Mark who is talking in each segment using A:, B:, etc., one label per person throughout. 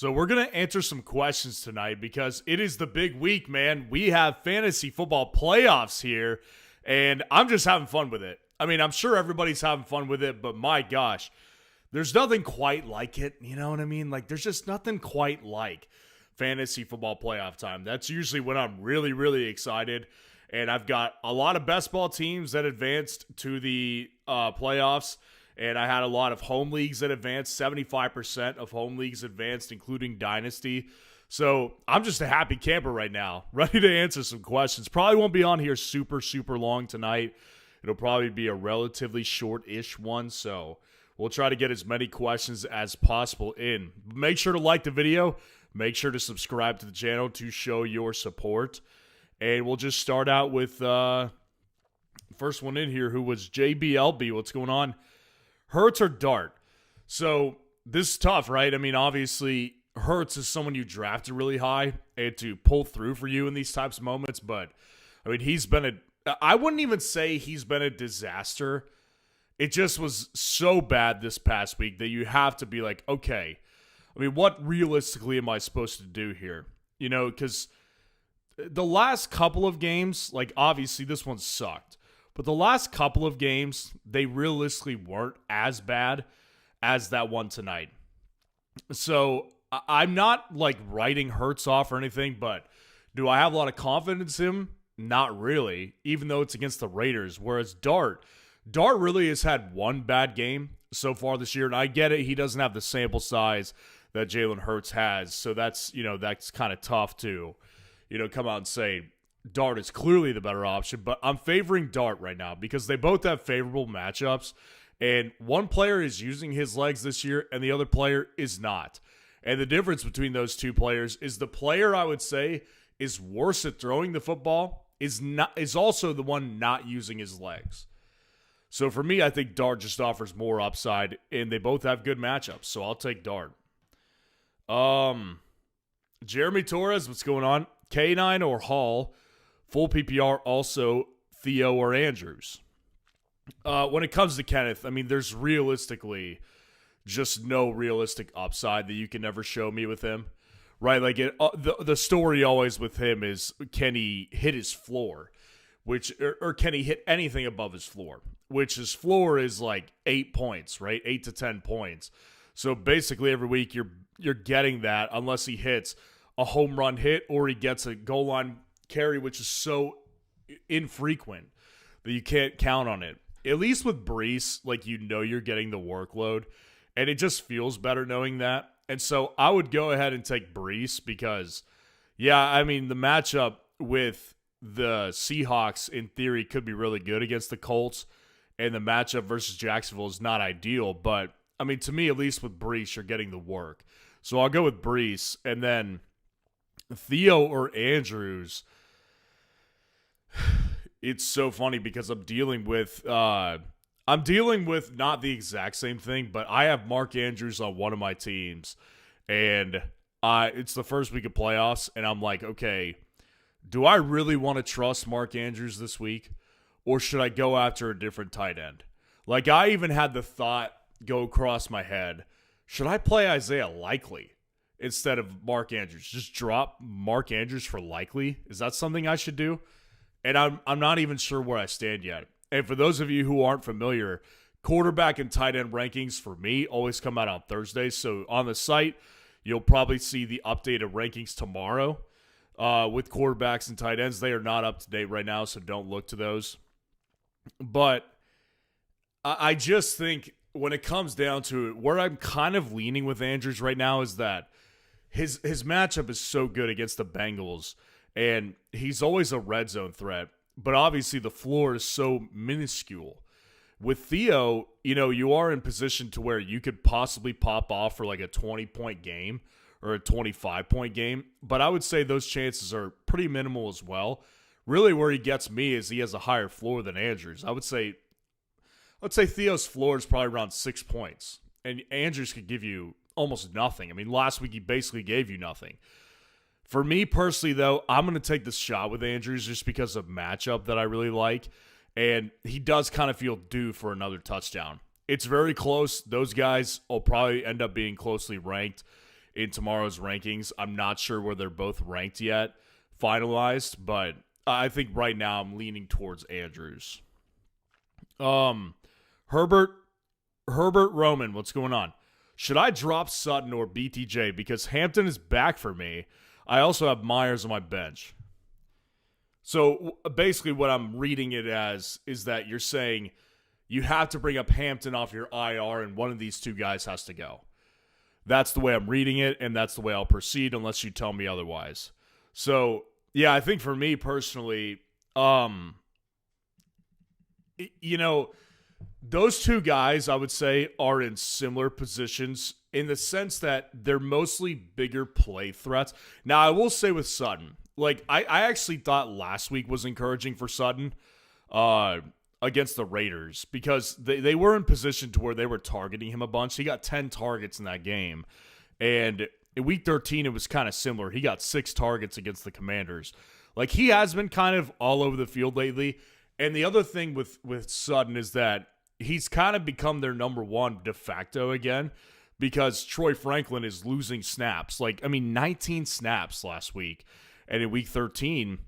A: So we're going to answer some questions tonight because it is the big week, man. We have fantasy football playoffs here, and I'm just having fun with it. I mean, I'm sure everybody's having fun with it, but my gosh, there's nothing quite like it. You know what I mean? Like, there's just nothing quite like fantasy football playoff time. That's usually when I'm really, really excited. And I've got a lot of best ball teams that advanced to the playoffs. And I had a lot of home leagues that advanced. 75% of home leagues advanced, including Dynasty. So I'm just a happy camper right now, ready to answer some questions. Probably won't be on here super, super long tonight. It'll probably be a relatively short-ish one. So we'll try to get as many questions as possible in. Make sure to like the video. Make sure to subscribe to the channel to show your support. And we'll just start out with first one in here, who was JBLB. What's going on? Hurts or Dart? So this is tough, right? I mean, obviously, Hurts is someone you drafted really high and to pull through for you in these types of moments. But, I mean, I wouldn't even say he's been a disaster. It just was so bad this past week that you have to be like, okay, I mean, what realistically am I supposed to do here? You know, because the last couple of games, like, obviously this one sucked. But the last couple of games, they realistically weren't as bad as that one tonight. So I'm not like writing Hurts off or anything, but do I have a lot of confidence in him? Not really, even though it's against the Raiders. Whereas Dart really has had one bad game so far this year, and I get it. He doesn't have the sample size that Jalen Hurts has, so that's kind of tough to, come out and say Dart is clearly the better option, but I'm favoring Dart right now because they both have favorable matchups, and one player is using his legs this year and the other player is not. And the difference between those two players is the player, I would say, is worse at throwing the football is also the one not using his legs. So for me, I think Dart just offers more upside, and they both have good matchups, so I'll take Dart. Jeremy Torres, what's going on? K9 or Hall? Full PPR, also Theo or Andrews. When it comes to Kenneth, I mean, there's realistically just no realistic upside that you can ever show me with him, right? Like the story always with him is, can he hit his floor, or can he hit anything above his floor? Which his floor is like 8 points, right? 8 to 10 points. So basically every week you're getting that unless he hits a home run hit or he gets a goal line carry, which is so infrequent that you can't count on it. At least with Brees, like, you're getting the workload, and it just feels better knowing that. And so I would go ahead and take Brees because, yeah, I mean, the matchup with the Seahawks in theory could be really good against the Colts, and the matchup versus Jacksonville is not ideal. But, I mean, to me, at least with Brees, you're getting the work. So I'll go with Brees, and then Theo or Andrews. It's so funny because I'm dealing with not the exact same thing, but I have Mark Andrews on one of my teams, and it's the first week of playoffs, and I'm like, okay, do I really want to trust Mark Andrews this week, or should I go after a different tight end? Like, I even had the thought go across my head, should I play Isaiah Likely instead of Mark Andrews? Just drop Mark Andrews for Likely? Is that something I should do? And I'm not even sure where I stand yet. And for those of you who aren't familiar, quarterback and tight end rankings for me always come out on Thursdays. So on the site, you'll probably see the updated rankings tomorrow with quarterbacks and tight ends. They are not up to date right now, so don't look to those. But I just think when it comes down to it, where I'm kind of leaning with Andrews right now is that his matchup is so good against the Bengals, and he's always a red zone threat. But obviously the floor is so minuscule. With Theo, you are in position to where you could possibly pop off for like a 20-point game or a 25-point game. But I would say those chances are pretty minimal as well. Really where he gets me is he has a higher floor than Andrews. I would say Theo's floor is probably around 6 points. And Andrews could give you almost nothing. I mean, last week he basically gave you nothing. For me personally, though, I'm going to take this shot with Andrews just because of matchup that I really like. And he does kind of feel due for another touchdown. It's very close. Those guys will probably end up being closely ranked in tomorrow's rankings. I'm not sure where they're both ranked yet, finalized, but I think right now I'm leaning towards Andrews. Herbert Roman, what's going on? Should I drop Sutton or BTJ because Hampton is back for me? I also have Myers on my bench. So basically what I'm reading it as is that you're saying you have to bring up Hampton off your IR and one of these two guys has to go. That's the way I'm reading it, and that's the way I'll proceed unless you tell me otherwise. So, yeah, I think for me personally, those two guys, I would say, are in similar positions in the sense that they're mostly bigger play threats. Now, I will say with Sutton, like, I actually thought last week was encouraging for Sutton against the Raiders because they were in position to where they were targeting him a bunch. He got 10 targets in that game. And in Week 13, it was kind of similar. He got 6 targets against the Commanders. Like, he has been kind of all over the field lately. And the other thing with Sutton is that he's kind of become their number one de facto again because Troy Franklin is losing snaps. 19 snaps last week. And in Week 13,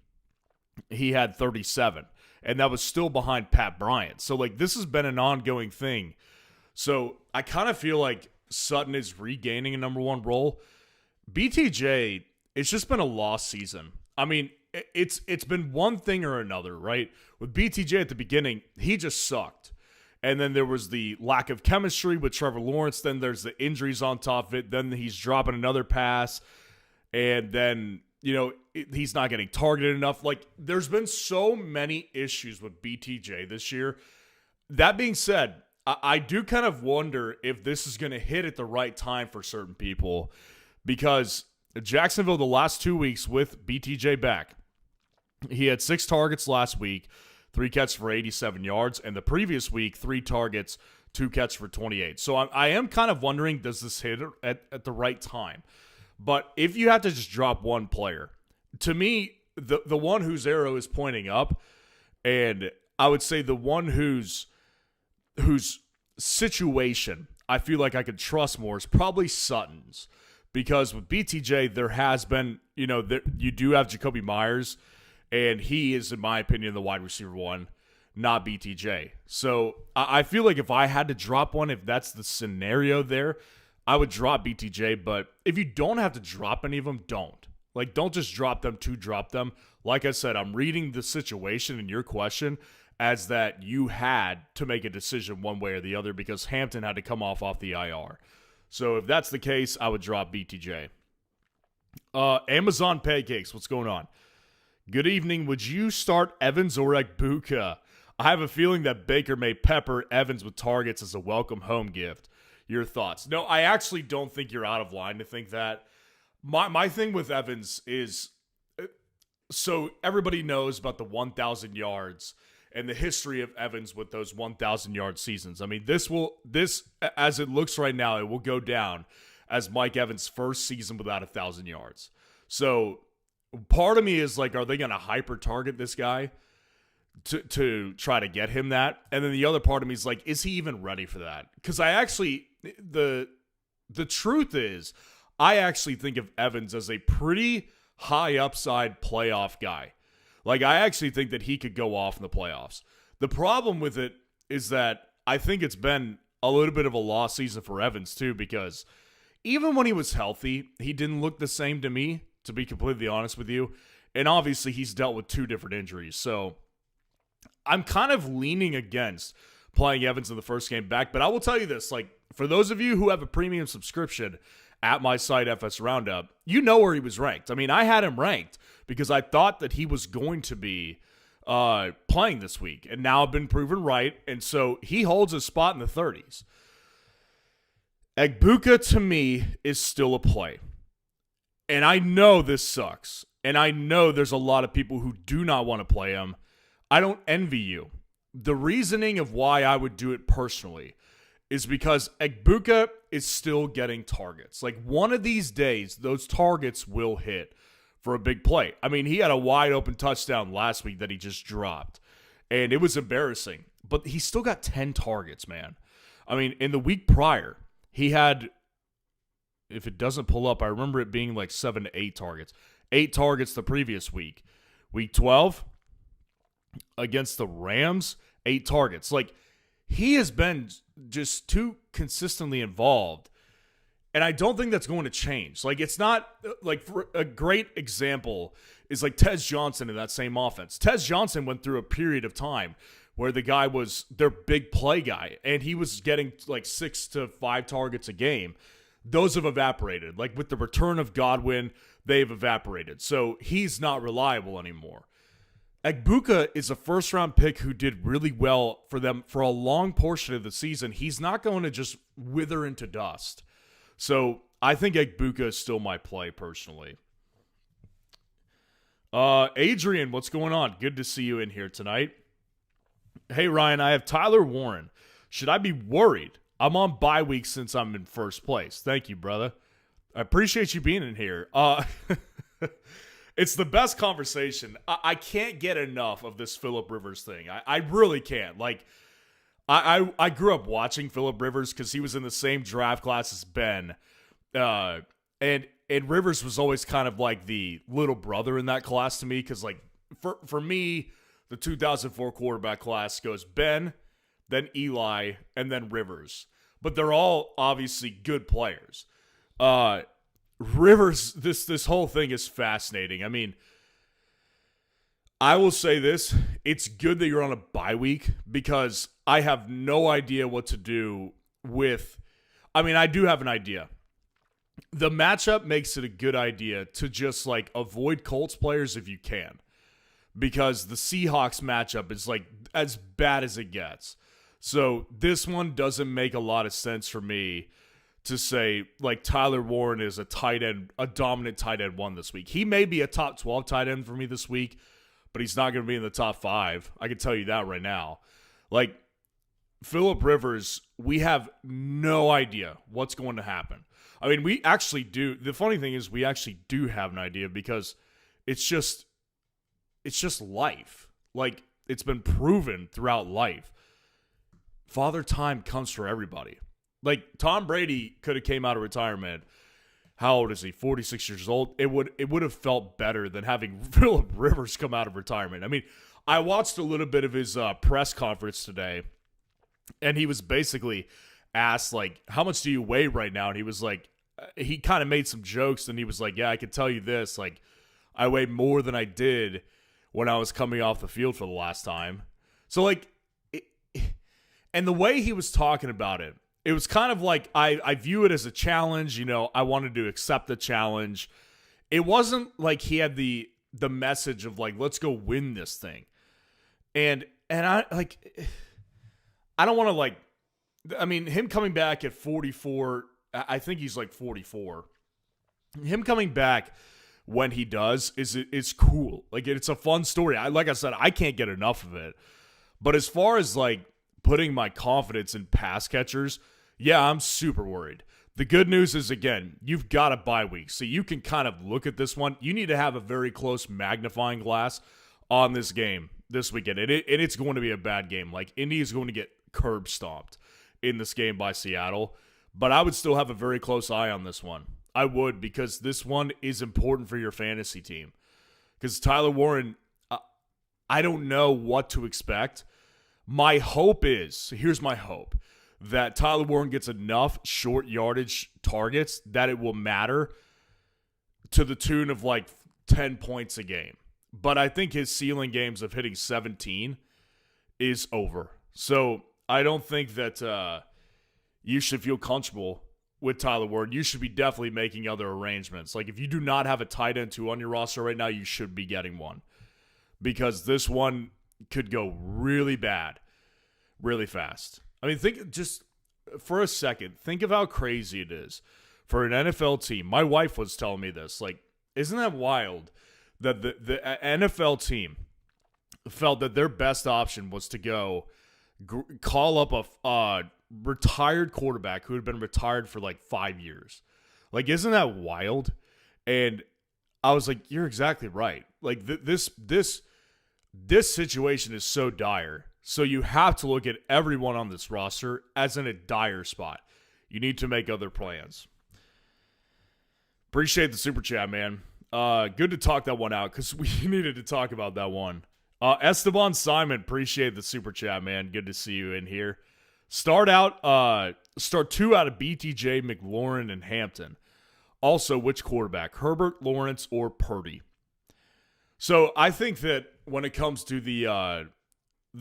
A: he had 37. And that was still behind Pat Bryant. So, this has been an ongoing thing. So, I kind of feel like Sutton is regaining a number one role. BTJ, it's just been a lost season. I mean, it's been one thing or another, right? With BTJ at the beginning, he just sucked. And then there was the lack of chemistry with Trevor Lawrence. Then there's the injuries on top of it. Then he's dropping another pass. And then, he's not getting targeted enough. There's been so many issues with BTJ this year. That being said, I do kind of wonder if this is going to hit at the right time for certain people because Jacksonville, the last 2 weeks with BTJ back, he had 6 targets last week, 3 catches for 87 yards, and the previous week, 3 targets, 2 catches for 28. So I am kind of wondering, does this hit at the right time? But if you have to just drop one player, to me, the one whose arrow is pointing up, and I would say the one whose situation I feel like I could trust more is probably Sutton's. Because with BTJ, there has been, you do have Jacoby Myers, and he is, in my opinion, the wide receiver one, not BTJ. So I feel like if I had to drop one, if that's the scenario there, I would drop BTJ. But if you don't have to drop any of them, don't. Don't just drop them to drop them. Like I said, I'm reading the situation in your question as that you had to make a decision one way or the other because Hampton had to come off the IR. So if that's the case, I would drop BTJ. Amazon Pancakes, what's going on? Good evening. Would you start Evans or Egbuka? I have a feeling that Baker may pepper Evans with targets as a welcome home gift. Your thoughts? No, I actually don't think you're out of line to think that. My thing with Evans is, so everybody knows about the 1,000 yards and the history of Evans with those 1,000-yard seasons. I mean, this, as it looks right now, it will go down as Mike Evans' first season without 1,000 yards. So part of me is like, are they going to hyper-target this guy to try to get him that? And then the other part of me is like, is he even ready for that? Because the truth is, I actually think of Evans as a pretty high upside playoff guy. I actually think that he could go off in the playoffs. The problem with it is that I think it's been a little bit of a lost season for Evans too, because even when he was healthy, he didn't look the same to me, to be completely honest with you. And obviously he's dealt with 2 different injuries. So I'm kind of leaning against playing Evans in the first game back. But I will tell you this, for those of you who have a premium subscription at my site, FS Roundup, you know where he was ranked. I mean, I had him ranked because I thought that he was going to be playing this week. And now I've been proven right. And so he holds a spot in the 30s. Egbuka, to me, is still a play. And I know this sucks. And I know there's a lot of people who do not want to play him. I don't envy you. The reasoning of why I would do it personally is because Egbuka is still getting targets. One of these days, those targets will hit for a big play. I mean, he had a wide open touchdown last week that he just dropped, and it was embarrassing. But he still got 10 targets, man. I mean, in the week prior, he had if it doesn't pull up, I remember it being like 7 to 8 targets. 8 targets the previous week. Week 12 against the Rams, 8 targets. Like, he has been just too consistently involved. And I don't think that's going to change. Like, it's not, like, for a great example is like Tez Johnson in that same offense. Tez Johnson went through a period of time where the guy was their big play guy, and he was getting like 6 to 5 targets a game. Those have evaporated. Like, with the return of Godwin, they've evaporated. So he's not reliable anymore. Egbuka is a first-round pick who did really well for them for a long portion of the season. He's not going to just wither into dust. So I think Egbuka is still my play personally. Adrian, what's going on? Good to see you in here tonight. Hey, Ryan, I have Tyler Warren. Should I be worried? I'm on bye week since I'm in first place. Thank you, brother. I appreciate you being in here. It's the best conversation. I can't get enough of this Phillip Rivers thing. I really can't. Like, I grew up watching Phillip Rivers because he was in the same draft class as Ben. And Rivers was always kind of like the little brother in that class to me because, like, for me, the 2004 quarterback class goes Ben, then Eli, and then Rivers. But they're all obviously good players. Rivers, this whole thing is fascinating. I mean, I will say this. It's good that you're on a bye week because I have no idea what to do with – I mean, I do have an idea. The matchup makes it a good idea to just, like, avoid Colts players if you can because the Seahawks matchup is, like, as bad as it gets. So this one doesn't make a lot of sense for me to say, like, Tyler Warren is a tight end, a dominant tight end one this week. He may be a top 12 tight end for me this week, but he's not going to be in the top 5. I can tell you that right now. Like, Phillip Rivers, we have no idea what's going to happen. I mean, we actually do. The funny thing is we actually do have an idea because it's just life. Like, it's been proven throughout life. Father Time comes for everybody. Like, Tom Brady could have came out of retirement. How old is he? 46 years old. It would have felt better than having Phillip Rivers come out of retirement. I mean, I watched a little bit of his press conference today, and he was basically asked, like, how much do you weigh right now? And he was like, he kind of made some jokes, and he was like, yeah, I can tell you this. Like, I weigh more than I did when I was coming off the field for the last time. So, like, and the way he was talking about it, it was kind of like I view it as a challenge. You know, I wanted to accept the challenge. It wasn't like he had the message of, like, let's go win this thing. And I, like, I don't want to, like, I mean, him coming back at 44, I think he's like 44. Him coming back when he does is cool. Like, it's a fun story. Like I said, I can't get enough of it. But as far as, like, putting my confidence in pass catchers, yeah, I'm super worried. The good news is, again, you've got a bye week, so you can kind of look at this one. You need to have a very close magnifying glass on this game this weekend, and it's going to be a bad game. Like, Indy is going to get curb stomped in this game by Seattle, but I would still have a very close eye on this one. I would, because this one is important for your fantasy team. Because Tyler Warren, I don't know what to expect. My hope is, here's my hope, that Tyler Warren gets enough short yardage targets that it will matter to the tune of like 10 points a game. But I think his ceiling games of hitting 17 is over. So I don't think that you should feel comfortable with Tyler Warren. You should be definitely making other arrangements. Like, if you do not have a tight end 2 on your roster right now, you should be getting one. Because this one could go really bad, really fast. I mean, think just for a second, think of how crazy it is for an NFL team. My wife was telling me this. Like, isn't that wild that the NFL team felt that their best option was to go call up a retired quarterback who had been retired for like 5 years? Like, isn't that wild? And I was like, you're exactly right. Like, this situation is so dire. So you have to look at everyone on this roster as in a dire spot. You need to make other plans. Appreciate the super chat, man. Good to talk that one out because we needed to talk about that one. Esteban Simon, appreciate the super chat, man. Good to see you in here. Start 2 out of BTJ, McLaurin, and Hampton. Also, which quarterback? Herbert, Lawrence, or Purdy? So I think that when it comes to the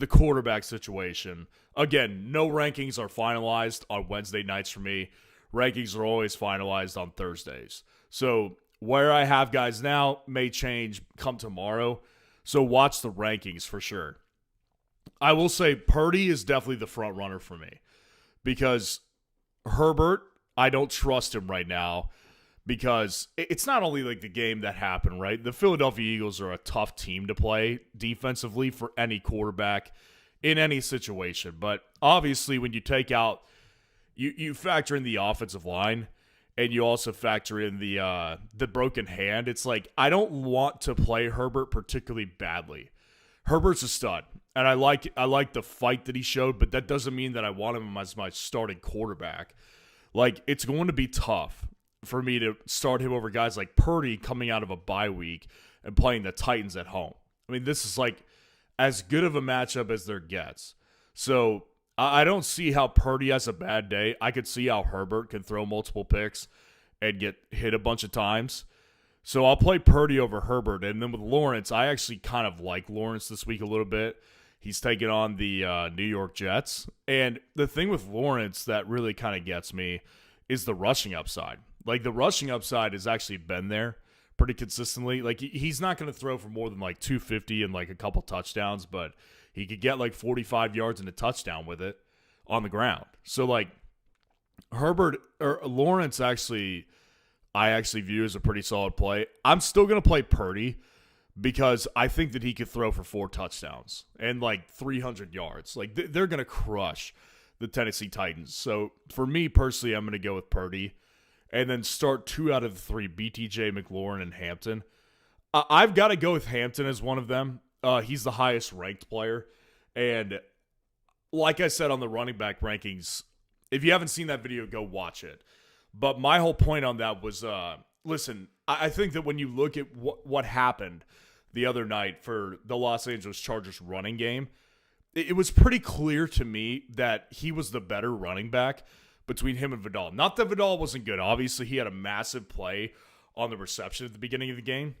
A: quarterback situation, again, no rankings are finalized on Wednesday nights for me. Rankings are always finalized on Thursdays. So where I have guys now may change come tomorrow. So watch the rankings for sure. I will say Purdy is definitely the front runner for me because Herbert, I don't trust him right now because it's not only like the game that happened, right? The Philadelphia Eagles are a tough team to play defensively for any quarterback in any situation. But obviously when you take out, you factor in the offensive line and you also factor in the broken hand. It's like I don't want to play Herbert particularly badly. Herbert's a stud, and I like the fight that he showed, but that doesn't mean that I want him as my starting quarterback. Like, it's going to be tough for me to start him over guys like Purdy coming out of a bye week and playing the Titans at home. I mean, this is like as good of a matchup as there gets. So I don't see how Purdy has a bad day. I could see how Herbert can throw multiple picks and get hit a bunch of times. So I'll play Purdy over Herbert. And then with Lawrence, I actually kind of like Lawrence this week a little bit. He's taking on the New York Jets. And the thing with Lawrence that really kind of gets me is the rushing upside. Like, the rushing upside has actually been there pretty consistently. Like, he's not going to throw for more than like 250 and like a couple touchdowns, but he could get like 45 yards and a touchdown with it on the ground. So, like, Lawrence actually, I actually view as a pretty solid play. I'm still going to play Purdy because I think that he could throw for 4 touchdowns and like 300 yards. Like, they're going to crush the Tennessee Titans. So, for me personally, I'm going to go with Purdy and then start 2 out of the 3, BTJ, McLaurin, and Hampton. I've got to go with Hampton as one of them. He's the highest ranked player. And like I said on the running back rankings, if you haven't seen that video, go watch it. But my whole point on that was, listen, I think that when you look at what happened the other night for the Los Angeles Chargers running game, it was pretty clear to me that he was the better running back between him and Vidal. Not that Vidal wasn't good. Obviously, he had a massive play on the reception at the beginning of the game.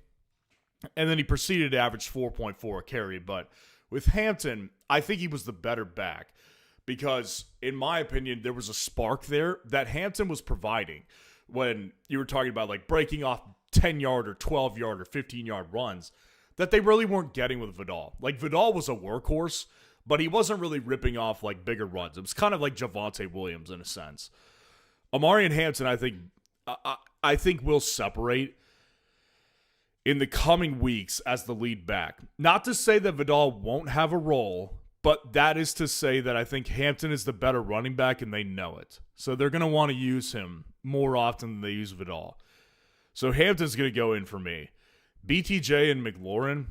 A: And then he proceeded to average 4.4 a carry. But with Hampton, I think he was the better back because, in my opinion, there was a spark there that Hampton was providing when you were talking about like breaking off 10-yard or 12-yard or 15-yard runs that they really weren't getting with Vidal. Like, Vidal was a workhorse, but he wasn't really ripping off like bigger runs. It was kind of like Javonte Williams in a sense. Amari and Hampton, I think will separate in the coming weeks as the lead back. Not to say that Vidal won't have a role, but that is to say that I think Hampton is the better running back and they know it. So they're going to want to use him more often than they use Vidal. So Hampton's going to go in for me. BTJ and McLaurin,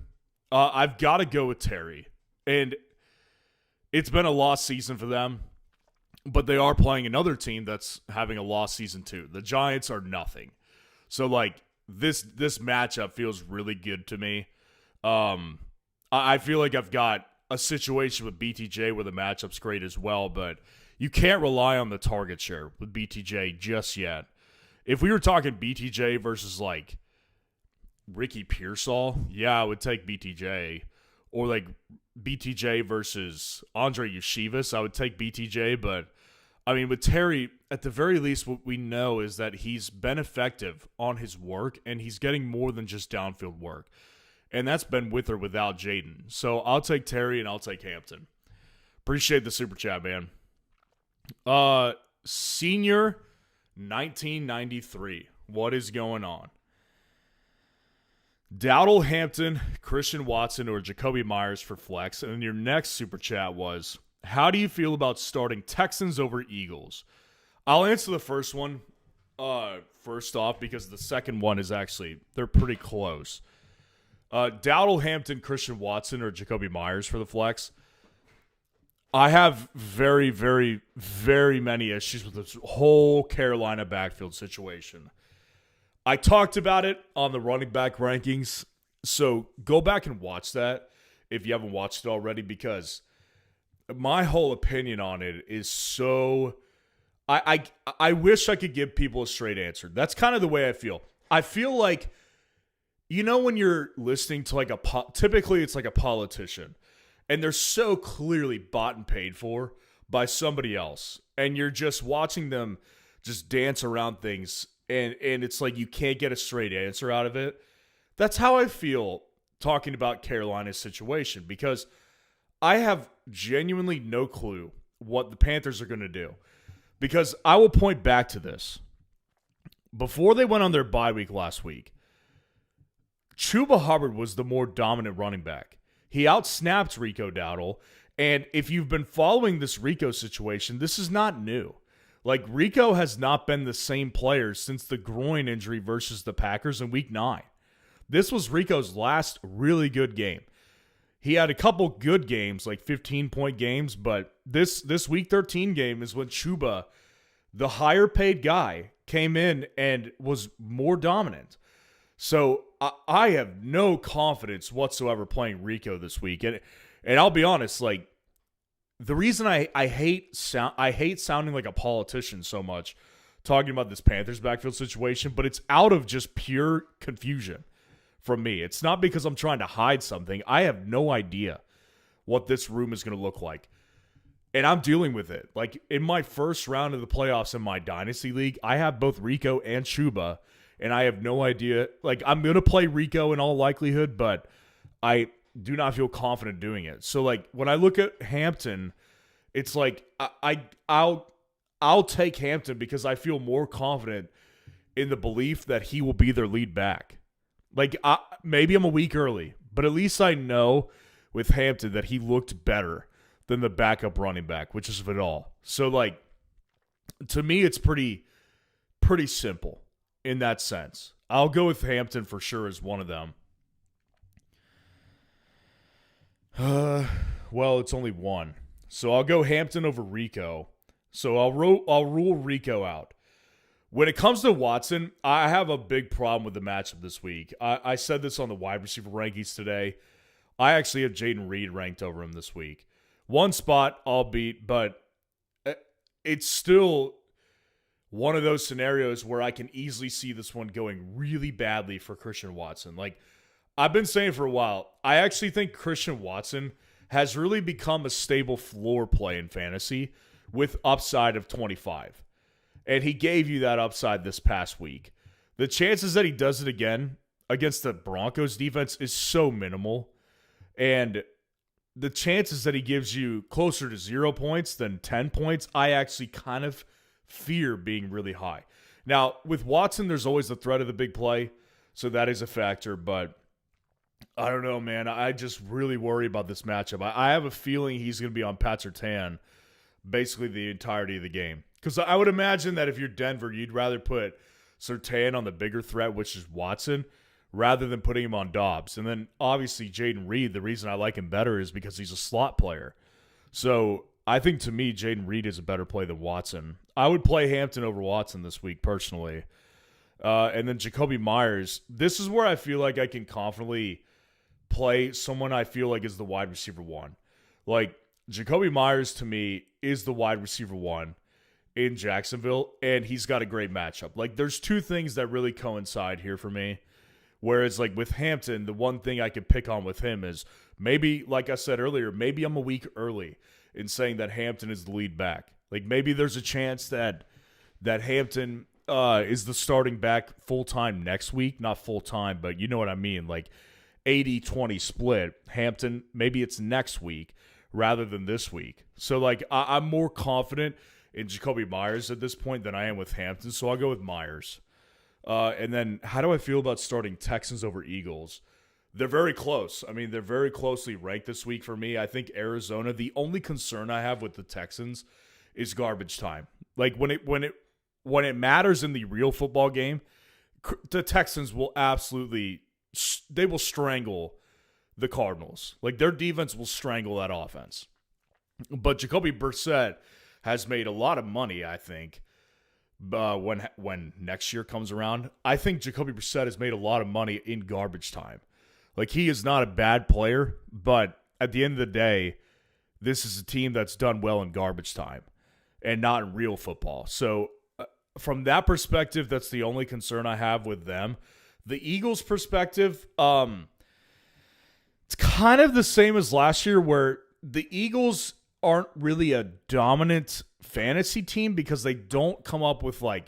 A: I've got to go with Terry. And it's been a lost season for them, but they are playing another team that's having a lost season too. The Giants are nothing. So, like, this matchup feels really good to me. I feel like I've got a situation with BTJ where the matchup's great as well, but you can't rely on the target share with BTJ just yet. If we were talking BTJ versus, like, Ricky Pearsall, yeah, I would take BTJ. Or, like, BTJ versus Andre Yeshivas, I would take BTJ. But, I mean, with Terry, at the very least, what we know is that he's been effective on his work, and he's getting more than just downfield work. And that's been with or without Jaden. So I'll take Terry, and I'll take Hampton. Appreciate the super chat, man. Senior 1993. What is going on? Dowdle, Hampton, Christian Watson, or Jacoby Myers for flex. And then your next super chat was, how do you feel about starting Texans over Eagles? I'll answer the first one first off because the second one is actually, they're pretty close. Dowdle, Hampton, Christian Watson, or Jacoby Myers for the flex. I have very, very, very many issues with this whole Carolina backfield situation. I talked about it on the running back rankings, so go back and watch that if you haven't watched it already, because my whole opinion on it is so. I wish I could give people a straight answer. That's kind of the way I feel. I feel like, when you're listening to like typically it's like a politician, and they're so clearly bought and paid for by somebody else, and you're just watching them just dance around things, and it's like you can't get a straight answer out of it. That's how I feel talking about Carolina's situation, because I have genuinely no clue what the Panthers are going to do. Because I will point back to this. Before they went on their bye week last week, Chuba Hubbard was the more dominant running back. He outsnapped Rico Dowdle, and if you've been following this Rico situation, this is not new. Like, Rico has not been the same player since the groin injury versus the Packers in Week 9. This was Rico's last really good game. He had a couple good games, like 15-point games, but this Week 13 game is when Chuba, the higher-paid guy, came in and was more dominant. So I have no confidence whatsoever playing Rico this week. And I'll be honest, like, the reason I hate sounding like a politician so much talking about this Panthers backfield situation, but it's out of just pure confusion from me. It's not because I'm trying to hide something. I have no idea what this room is going to look like. And I'm dealing with it. Like, in my first round of the playoffs in my Dynasty League, I have both Rico and Chuba, and I have no idea. Like, I'm going to play Rico in all likelihood, but I do not feel confident doing it. So, like, when I look at Hampton, it's like I'll take Hampton because I feel more confident in the belief that he will be their lead back. Like, maybe I'm a week early, but at least I know with Hampton that he looked better than the backup running back, which is Vidal. So, like, to me, it's pretty simple in that sense. I'll go with Hampton for sure as one of them. Well, it's only one. So I'll go Hampton over Rico. So I'll rule Rico out. When it comes to Watson, I have a big problem with the matchup this week. I said this on the wide receiver rankings today. I actually have Jaden Reed ranked over him this week. One spot I'll beat, but it's still one of those scenarios where I can easily see this one going really badly for Christian Watson. Like, I've been saying for a while, I actually think Christian Watson has really become a stable floor play in fantasy with upside of 25. And he gave you that upside this past week. The chances that he does it again against the Broncos defense is so minimal. And the chances that he gives you closer to 0 points than 10 points, I actually kind of fear being really high. Now, with Watson, there's always the threat of the big play, so that is a factor. But I don't know, man. I just really worry about this matchup. I have a feeling he's going to be on Pat Surtain basically the entirety of the game. Because I would imagine that if you're Denver, you'd rather put Surtain on the bigger threat, which is Watson, rather than putting him on Dobbs. And then, obviously, Jaden Reed, the reason I like him better is because he's a slot player. So, I think, to me, Jaden Reed is a better play than Watson. I would play Hampton over Watson this week, personally. And then Jacoby Myers. This is where I feel like I can confidently play someone I feel like is the wide receiver one. Like, Jacoby Myers, to me, is the wide receiver one in Jacksonville, and he's got a great matchup. Like, there's two things that really coincide here for me. Whereas, like, with Hampton, the one thing I could pick on with him is maybe, like I said earlier, maybe I'm a week early in saying that Hampton is the lead back. Like, maybe there's a chance that Hampton is the starting back full-time next week. Not full-time, but you know what I mean. Like, 80-20 split. Hampton, maybe it's next week rather than this week. So, like, I'm more confident in Jacoby Myers at this point than I am with Hampton, so I'll go with Myers. And then how do I feel about starting Texans over Eagles? They're very close. I mean, they're very closely ranked this week for me. I think Arizona, the only concern I have with the Texans is garbage time. Like, when it matters in the real football game, the Texans will absolutely – they will strangle the Cardinals. Like, their defense will strangle that offense. But Jacoby Brissett has made a lot of money, I think, when next year comes around. I think Jacoby Brissett has made a lot of money in garbage time. Like, he is not a bad player, but at the end of the day, this is a team that's done well in garbage time and not in real football. So from that perspective, that's the only concern I have with them. The Eagles' perspective, it's kind of the same as last year, where the Eagles aren't really a dominant fantasy team because they don't come up with like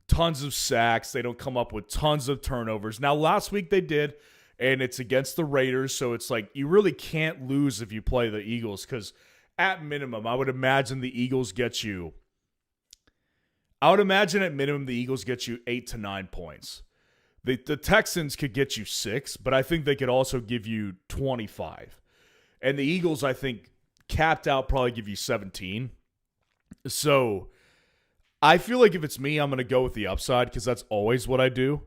A: tons of sacks. They don't come up with tons of turnovers. Now, last week they did, and it's against the Raiders, so it's like you really can't lose if you play the Eagles, because at minimum, I would imagine the Eagles get you 8 to 9 points. The Texans could get you 6, but I think they could also give you 25. And the Eagles, I think, capped out probably give you 17. So I feel like if it's me, I'm going to go with the upside because that's always what I do.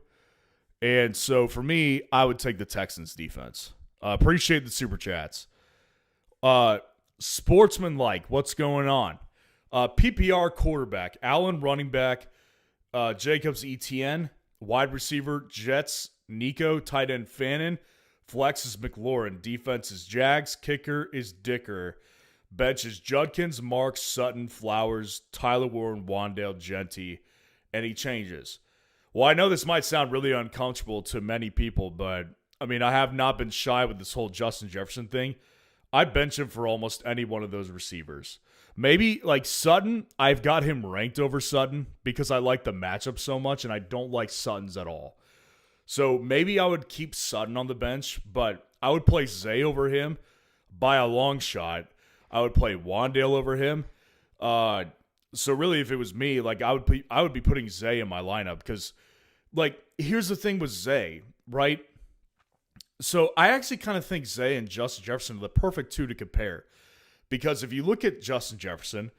A: And so for me, I would take the Texans defense. Appreciate the super chats. Sportsman-like, what's going on? PPR quarterback, Allen running back, Jacobs ETN, wide receiver, Jets, Nico, tight end, Fannin, flex is McLaurin, defense is Jags, kicker is Dicker, bench is Judkins, Marks, Sutton, Flowers, Tyler Warren, Wandale, Genty. Any changes? Well, I know this might sound really uncomfortable to many people, but I mean, I have not been shy with this whole Justin Jefferson thing. I'd bench him for almost any one of those receivers. Maybe like Sutton, I've got him ranked over Sutton because I like the matchup so much and I don't like Sutton's at all. So maybe I would keep Sutton on the bench, but I would play Zay over him by a long shot. I would play Wandale over him. So really, if it was me, like I would be putting Zay in my lineup because, like, here's the thing with Zay, right? So I actually kind of think Zay and Justin Jefferson are the perfect two to compare. Because if you look at Justin Jefferson,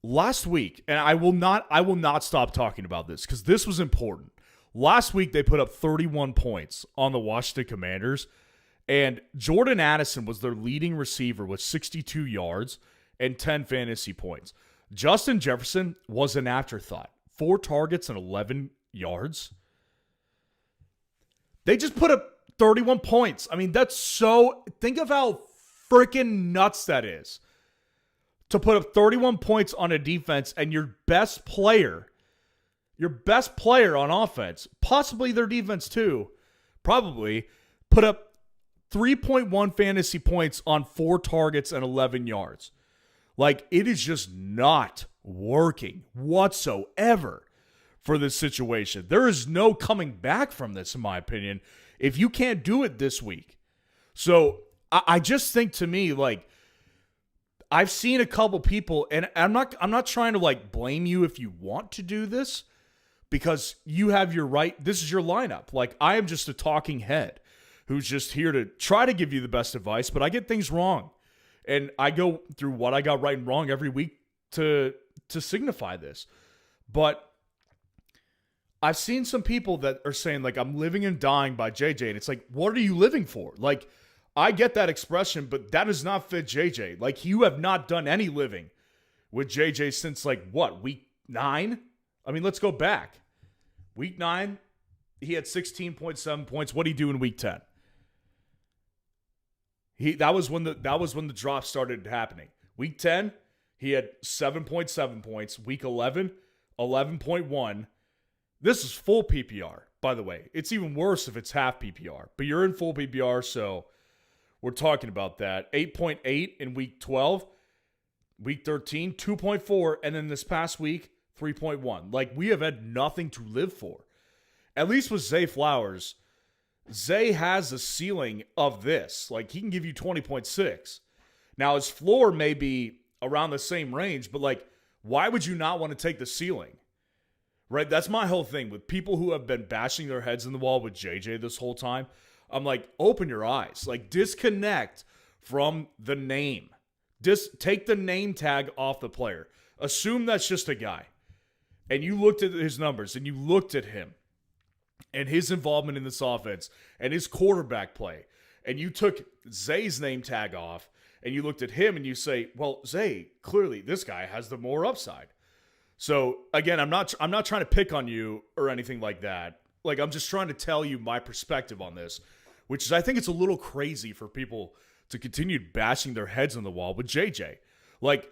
A: last week, and I will not stop talking about this because this was important. Last week, they put up 31 points on the Washington Commanders, and Jordan Addison was their leading receiver with 62 yards and 10 fantasy points. Justin Jefferson was an afterthought. 4 targets and 11 yards. They just put up 31 points. I mean, that's so... Think of how freaking nuts that is. To put up 31 points on a defense and your best player on offense, possibly their defense too, probably, put up 3.1 fantasy points on 4 targets and 11 yards. Like, it is just not working whatsoever for this situation. There is no coming back from this, in my opinion, if you can't do it this week. So I just think, to me, like, I've seen a couple people, and I'm not trying to like blame you if you want to do this, because you have your right. This is your lineup. Like, I am just a talking head who's just here to try to give you the best advice, but I get things wrong. And I go through what I got right and wrong every week to signify this. But I've seen some people that are saying, like, I'm living and dying by JJ. And it's like, what are you living for? Like, I get that expression, but that does not fit JJ. Like, you have not done any living with JJ since, like, what, week 9? I mean, let's go back. Week 9, he had 16.7 points. What did he do in week 10? That was when the drop started happening. Week 10, he had 7.7 points. Week 11, 11.1. This is full PPR, by the way. It's even worse if it's half PPR. But you're in full PPR, so we're talking about that. 8.8 in week 12. Week 13, 2.4. And then this past week, 3.1. Like, we have had nothing to live for. At least with Zay Flowers, Zay has a ceiling of this. Like, he can give you 20.6. Now, his floor may be around the same range, but, like, why would you not want to take the ceiling? Right? That's my whole thing with people who have been bashing their heads in the wall with JJ this whole time. I'm like, open your eyes. Like, disconnect from the name. Take the name tag off the player. Assume that's just a guy. And you looked at his numbers, and you looked at him and his involvement in this offense and his quarterback play. And you took Zay's name tag off, and you looked at him, and you say, well, Zay, clearly this guy has the more upside. So again, I'm not trying to pick on you or anything like that. Like, I'm just trying to tell you my perspective on this, which is I think it's a little crazy for people to continue bashing their heads on the wall with JJ. Like,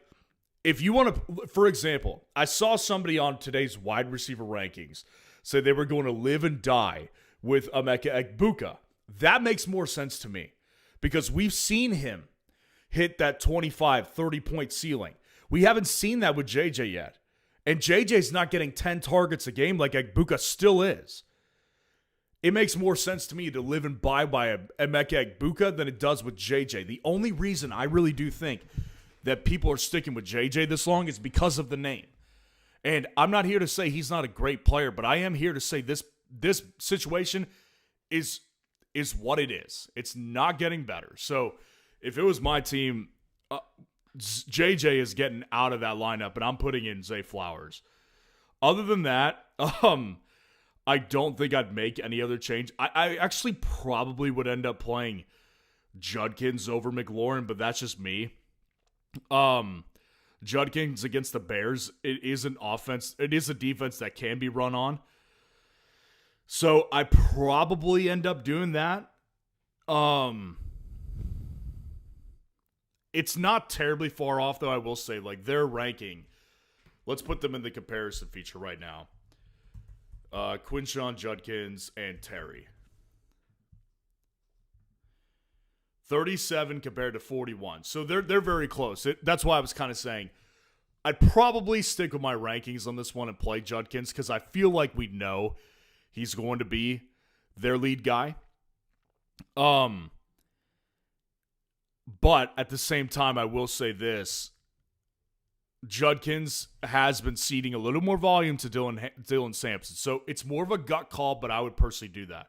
A: if you want to, for example, I saw somebody on today's wide receiver rankings say they were going to live and die with Emeka Egbuka. That makes more sense to me because we've seen him hit that 25, 30-point ceiling. We haven't seen that with JJ yet. And JJ's not getting 10 targets a game like Egbuka still is. It makes more sense to me to live and die by Emeka Egbuka than it does with JJ. The only reason I really do think that people are sticking with JJ this long is because of the name. And I'm not here to say he's not a great player, but I am here to say this situation is what it is. It's not getting better. So if it was my team, JJ is getting out of that lineup, and I'm putting in Zay Flowers. Other than that, I don't think I'd make any other change. I actually probably would end up playing Judkins over McLaurin, but that's just me. Judkins against the Bears, it is an offense. It is a defense that can be run on. So I probably end up doing that. It's not terribly far off, though, I will say. Like, their ranking, let's put them in the comparison feature right now. Quinshawn Judkins and Terry. 37 compared to 41. So they're very close. That's why I was kind of saying I'd probably stick with my rankings on this one and play Judkins because I feel like we know he's going to be their lead guy. But at the same time, I will say this. Judkins has been ceding a little more volume to Dylan Sampson. So it's more of a gut call, but I would personally do that.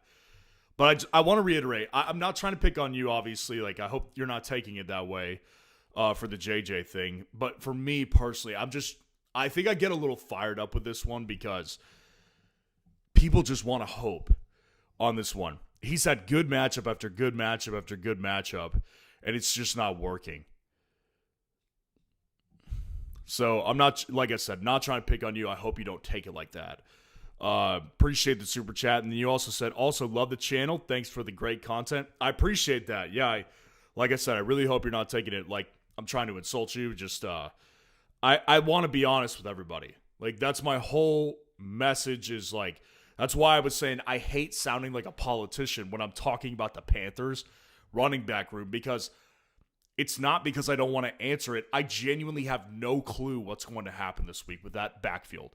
A: But I want to reiterate, I'm not trying to pick on you, obviously. Like, I hope you're not taking it that way for the JJ thing. But for me personally, I think I get a little fired up with this one because people just want to hope on this one. He's had good matchup after good matchup after good matchup, and it's just not working. So I'm not, like I said, not trying to pick on you. I hope you don't take it like that. Appreciate the super chat. And then you also said, also love the channel. Thanks for the great content. I appreciate that. Yeah, like I said, I really hope you're not taking it like I'm trying to insult you. Just I want to be honest with everybody. Like, that's my whole message is like, that's why I was saying I hate sounding like a politician when I'm talking about the Panthers running back room, because it's not because I don't want to answer it. I genuinely have no clue what's going to happen this week with that backfield.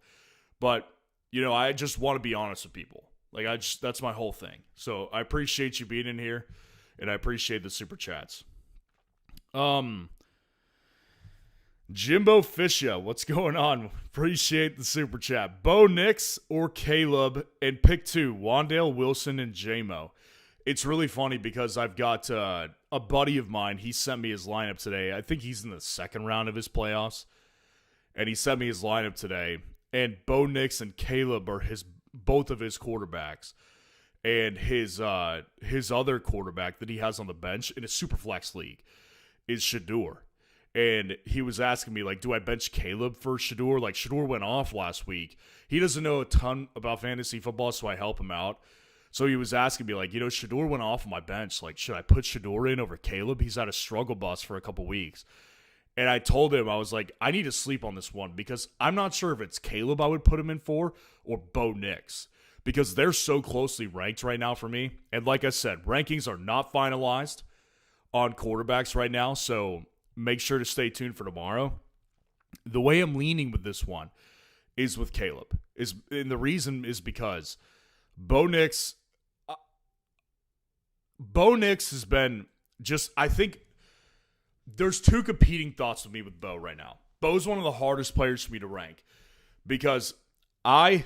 A: But, you know, I just want to be honest with people. Like, that's my whole thing. So I appreciate you being in here, and I appreciate the super chats. Jimbo Fisher, what's going on? Appreciate the super chat. Bo Nix or Caleb, and pick two, Wan'Dale Wilson and J-Mo. It's really funny because I've got a buddy of mine. He sent me his lineup today. I think he's in the second round of his playoffs. And he sent me his lineup today. And Bo Nix and Caleb are both of his quarterbacks. And his other quarterback that he has on the bench in a super flex league is Shedeur. And he was asking me, like, do I bench Caleb for Shedeur? Like, Shedeur went off last week. He doesn't know a ton about fantasy football, so I help him out. So he was asking me, like, you know, Shedeur went off on my bench. Like, should I put Shedeur in over Caleb? He's had a struggle bus for a couple weeks. And I told him, I was like, I need to sleep on this one because I'm not sure if it's Caleb I would put him in for or Bo Nix, because they're so closely ranked right now for me. And like I said, rankings are not finalized on quarterbacks right now, so make sure to stay tuned for tomorrow. The way I'm leaning with this one is with Caleb. And the reason is because Bo Nix has been just, I think there's two competing thoughts with me with Bo right now. Bo's one of the hardest players for me to rank because I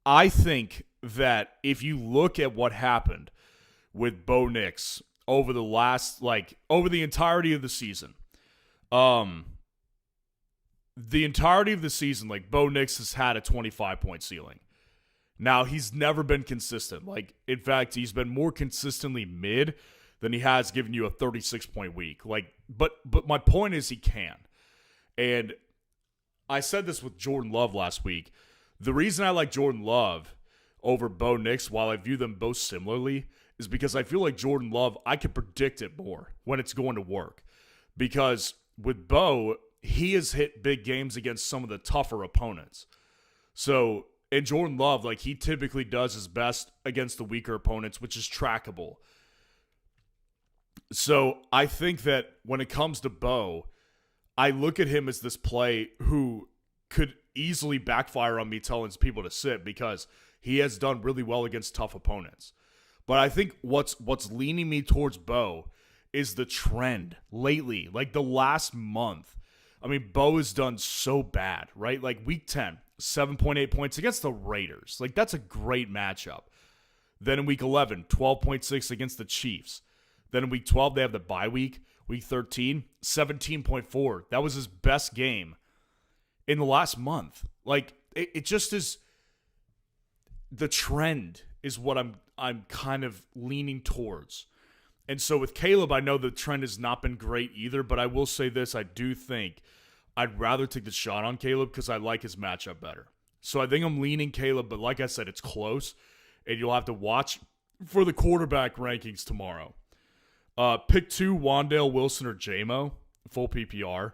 A: think that if you look at what happened with Bo Nix over over the entirety of the season, like, Bo Nix has had a 25-point ceiling. Now, he's never been consistent. Like, in fact, he's been more consistently mid than he has given you a 36-point week. Like, but my point is he can. And I said this with Jordan Love last week. The reason I like Jordan Love over Bo Nix, while I view them both similarly, is because I feel like Jordan Love, I can predict it more when it's going to work. Because with Bo, he has hit big games against some of the tougher opponents. So, in Jordan Love, like, he typically does his best against the weaker opponents, which is trackable. So, I think that when it comes to Bo, I look at him as this play who could easily backfire on me telling people to sit because he has done really well against tough opponents. But I think what's leaning me towards Bo is the trend lately, like the last month. I mean, Bo has done so bad, right? Like week 10, 7.8 points against the Raiders. Like that's a great matchup. Then in week 11, 12.6 against the Chiefs. Then in week 12, they have the bye week. Week 13, 17.4. That was his best game in the last month. Like, it just is, the trend is what I'm kind of leaning towards. And so with Caleb, I know the trend has not been great either, but I will say this, I do think I'd rather take the shot on Caleb because I like his matchup better. So I think I'm leaning Caleb, but like I said, it's close, and you'll have to watch for the quarterback rankings tomorrow. Pick 2, Wan'Dale Wilson or J-Mo, full PPR.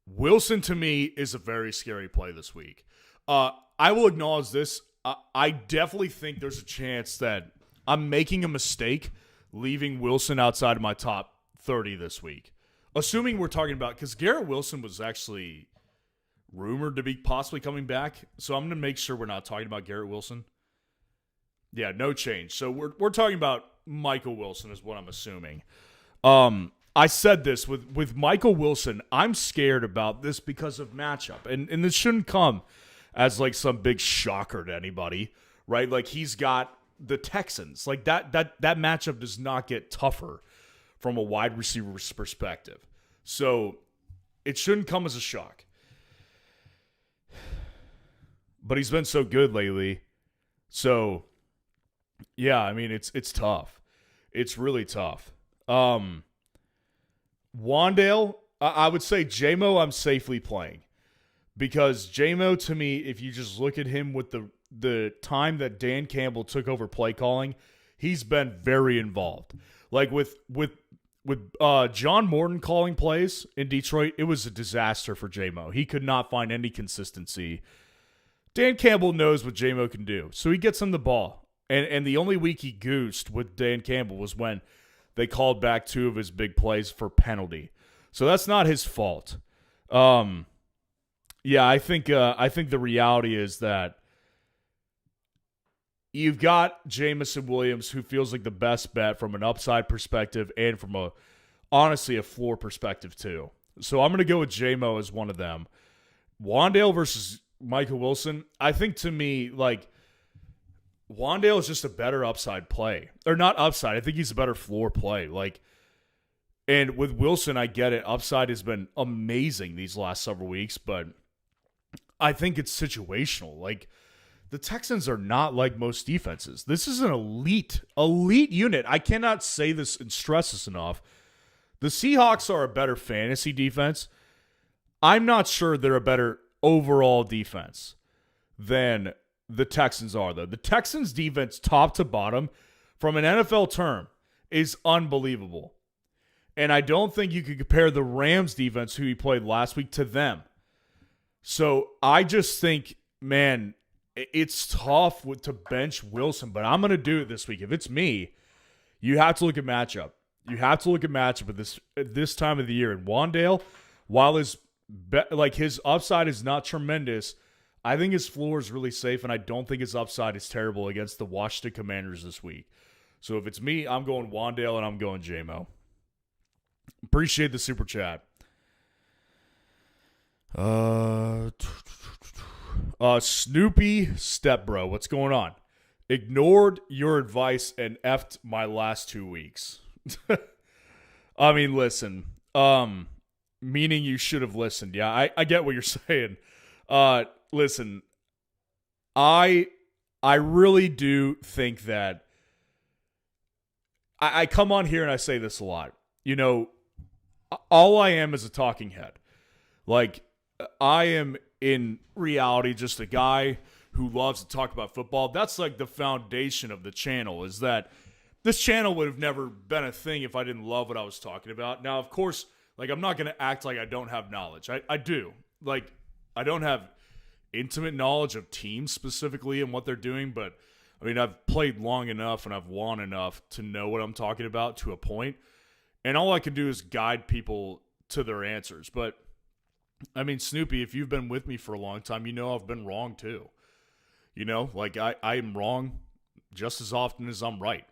A: Wilson, to me, is a very scary play this week. I will acknowledge this. I definitely think there's a chance that I'm making a mistake leaving Wilson outside of my top 30 this week. Assuming we're talking about, because Garrett Wilson was actually rumored to be possibly coming back, so I'm going to make sure we're not talking about Garrett Wilson. Yeah, no change. So we're talking about Michael Wilson is what I'm assuming. I said this with Michael Wilson, I'm scared about this because of matchup. And this shouldn't come as like some big shocker to anybody, right? Like he's got the Texans. Like that matchup does not get tougher from a wide receiver's perspective. So it shouldn't come as a shock. But he's been so good lately. So yeah, I mean, it's tough. It's really tough. Wan'Dale, I would say J-Mo I'm safely playing. Because J-Mo, to me, if you just look at him with the time that Dan Campbell took over play calling, he's been very involved. Like with John Morton calling plays in Detroit, it was a disaster for J-Mo. He could not find any consistency. Dan Campbell knows what J-Mo can do, so he gets him the ball. And the only week he goosed with Dan Campbell was when they called back 2 of his big plays for penalty. So that's not his fault. Yeah, I think the reality is that you've got Jamison Williams, who feels like the best bet from an upside perspective and from honestly a floor perspective too. So I'm going to go with J-Mo as one of them. Wan'Dale versus Michael Wilson, I think to me, like, Wan'Dale is just a better upside play. Or not upside. I think he's a better floor play. Like, and with Wilson, I get it. Upside has been amazing these last several weeks, but I think it's situational. Like, the Texans are not like most defenses. This is an elite unit. I cannot say this and stress this enough. The Seahawks are a better fantasy defense. I'm not sure they're a better overall defense than the Texans are, though. The Texans' defense, top to bottom, from an NFL term, is unbelievable. And I don't think you could compare the Rams' defense, who he played last week, to them. So I just think, man, it's tough to bench Wilson, but I'm going to do it this week. If it's me, you have to look at matchup. You have to look at matchup at this time of the year. And Wan'Dale, while his upside is not tremendous, I think his floor is really safe, and I don't think his upside is terrible against the Washington Commanders this week. So if it's me, I'm going Wan'Dale, and I'm going J-Mo. Appreciate the super chat. Snoopy Stepbro, what's going on? Ignored your advice and effed my last 2 weeks. I mean, listen. Meaning you should have listened. Yeah, I get what you're saying. Listen, I really do think that I come on here and I say this a lot. You know, all I am is a talking head. Like, I am in reality just a guy who loves to talk about football. That's like the foundation of the channel, is that this channel would have never been a thing if I didn't love what I was talking about. Now, of course, like, I'm not going to act like I don't have knowledge. I do. Like, I don't have intimate knowledge of teams specifically and what they're doing, but I mean, I've played long enough and I've won enough to know what I'm talking about to a point. And all I can do is guide people to their answers. But I mean, Snoopy, if you've been with me for a long time, you know I've been wrong too. You know, like I am wrong just as often as I'm right.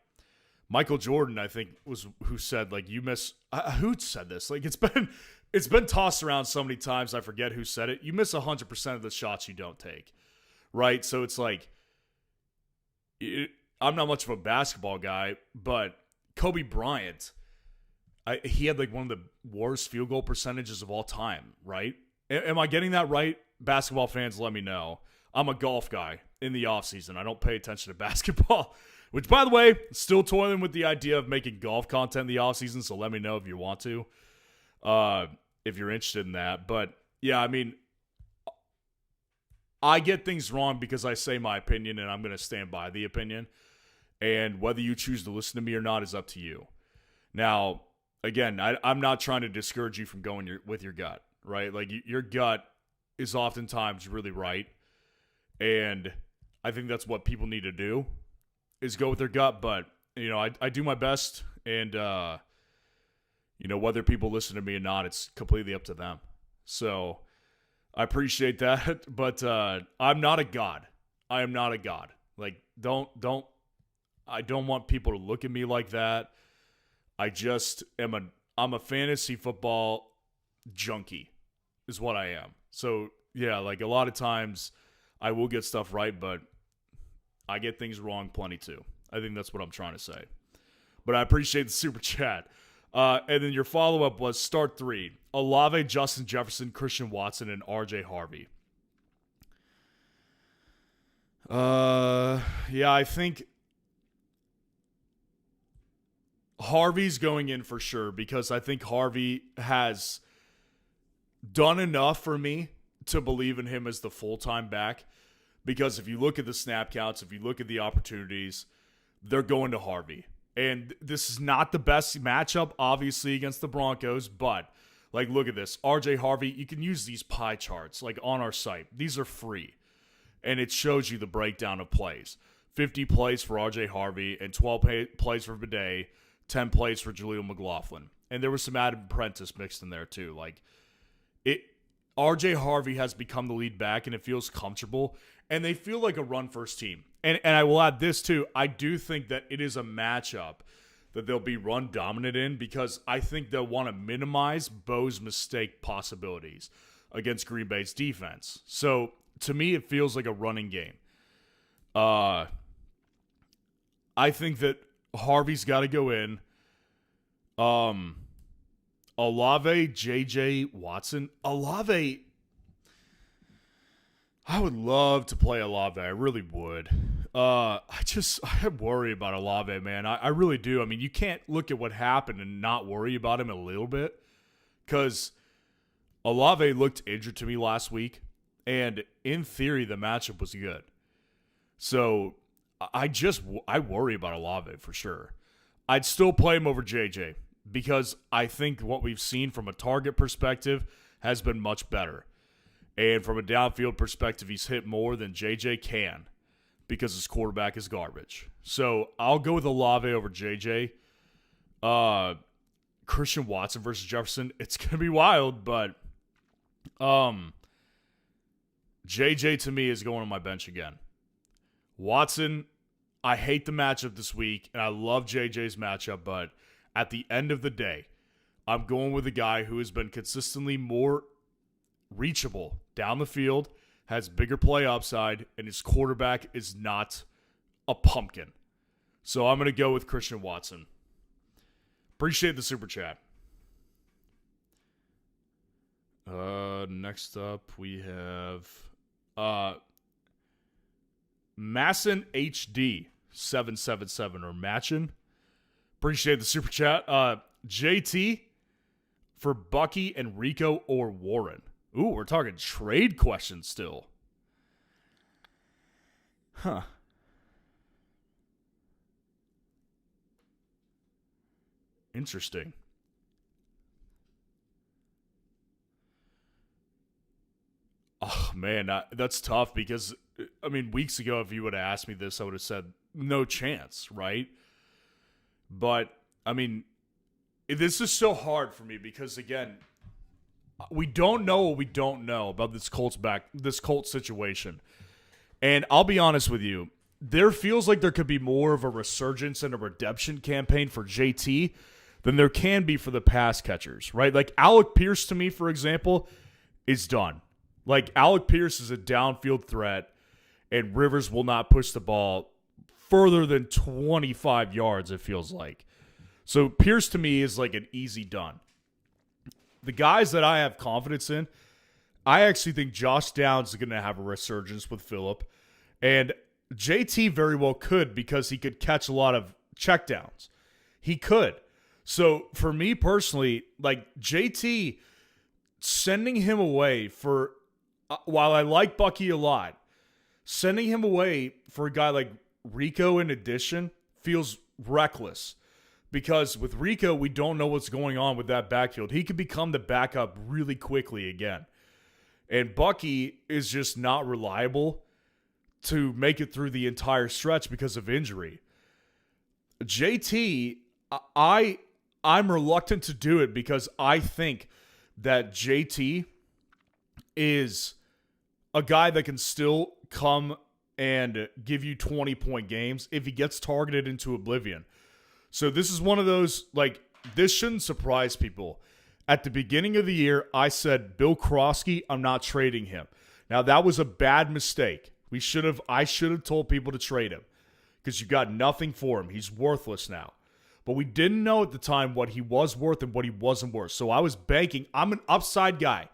A: Michael Jordan, I think, was who said, like, you miss who said this? Like, it's been tossed around so many times I forget who said it. You miss 100% of the shots you don't take. Right? So it's like, I'm not much of a basketball guy, but Kobe Bryant, he had like one of the worst field goal percentages of all time, right? Am I getting that right? Basketball fans, let me know. I'm a golf guy in the offseason. I don't pay attention to basketball, which, by the way, still toiling with the idea of making golf content in the offseason, so let me know if you want to, if you're interested in that. But, yeah, I mean, I get things wrong because I say my opinion, and I'm going to stand by the opinion. And whether you choose to listen to me or not is up to you. Now, again, I'm not trying to discourage you from going with your gut, right? Like, your gut is oftentimes really right. And I think that's what people need to do, is go with their gut. But, you know, I do my best. And, you know, whether people listen to me or not, it's completely up to them. So I appreciate that. But I'm not a god. I am not a god. Like, I don't want people to look at me like that. I just I'm a fantasy football junkie is what I am. So, yeah, like a lot of times I will get stuff right, but I get things wrong plenty too. I think that's what I'm trying to say. But I appreciate the super chat. And then your follow-up was start three: Olave, Justin Jefferson, Christian Watson, and RJ Harvey. Yeah, I think Harvey's going in for sure, because I think Harvey has done enough for me to believe in him as the full-time back. Because if you look at the snap counts, if you look at the opportunities, they're going to Harvey. And this is not the best matchup, obviously, against the Broncos, but, like, look at this. RJ Harvey, you can use these pie charts, like, on our site. These are free. And it shows you the breakdown of plays. 50 plays for RJ Harvey and 12 plays for Bidet, 10 plays for Jaleel McLaughlin. And there was some Adam Prentice mixed in there, too. Like, RJ Harvey has become the lead back, and it feels comfortable. And they feel like a run-first team. And I will add this, too. I do think that it is a matchup that they'll be run-dominant in, because I think they'll want to minimize Bo's mistake possibilities against Green Bay's defense. So, to me, it feels like a running game. I think that Harvey's got to go in. Olave, JJ, Watson. Olave, I would love to play Olave. I really would. I worry about Olave, man. I really do. I mean, you can't look at what happened and not worry about him a little bit, because Olave looked injured to me last week, and in theory, the matchup was good. So I worry about Olave for sure. I'd still play him over JJ, because I think what we've seen from a target perspective has been much better. And from a downfield perspective, he's hit more than JJ can, because his quarterback is garbage. So I'll go with Olave over JJ. Christian Watson versus Jefferson, it's going to be wild, but JJ to me is going on my bench again. Watson, I hate the matchup this week, and I love JJ's matchup, but at the end of the day, I'm going with a guy who has been consistently more reachable down the field, has bigger play upside, and his quarterback is not a pumpkin. So I'm going to go with Christian Watson. Appreciate the super chat. Next up, we have Masson HD 777 or Matchin. Appreciate the super chat. JT for Bucky and Rico or Warren. Ooh, we're talking trade questions still. Huh. Interesting. Oh, man, that's tough because, I mean, weeks ago, if you would have asked me this, I would have said no chance, right? But, I mean, this is so hard for me because, again, we don't know what we don't know about this Colts situation. And I'll be honest with you, there feels like there could be more of a resurgence and a redemption campaign for JT than there can be for the pass catchers, right? Like Alec Pierce, to me, for example, is done. Like Alec Pierce is a downfield threat, and Rivers will not push the ball further than 25 yards, it feels like. So Pierce, to me, is like an easy done. The guys that I have confidence in, I actually think Josh Downs is going to have a resurgence with Phillip. And JT very well could because he could catch a lot of checkdowns. He could. So for me personally, like JT, sending him away for, while I like Bucky a lot, sending him away for a guy like Rico in addition feels reckless. Because with Rico, we don't know what's going on with that backfield. He could become the backup really quickly again. And Bucky is just not reliable to make it through the entire stretch because of injury. JT, I'm reluctant to do it because I think that JT is a guy that can still come and give you 20-point games if he gets targeted into oblivion. So this is one of those, like, this shouldn't surprise people. At the beginning of the year, I said, Bill Krosky, I'm not trading him. Now, that was a bad mistake. I should have told people to trade him because you got nothing for him. He's worthless now. But we didn't know at the time what he was worth and what he wasn't worth. So I was banking. I'm an upside guy.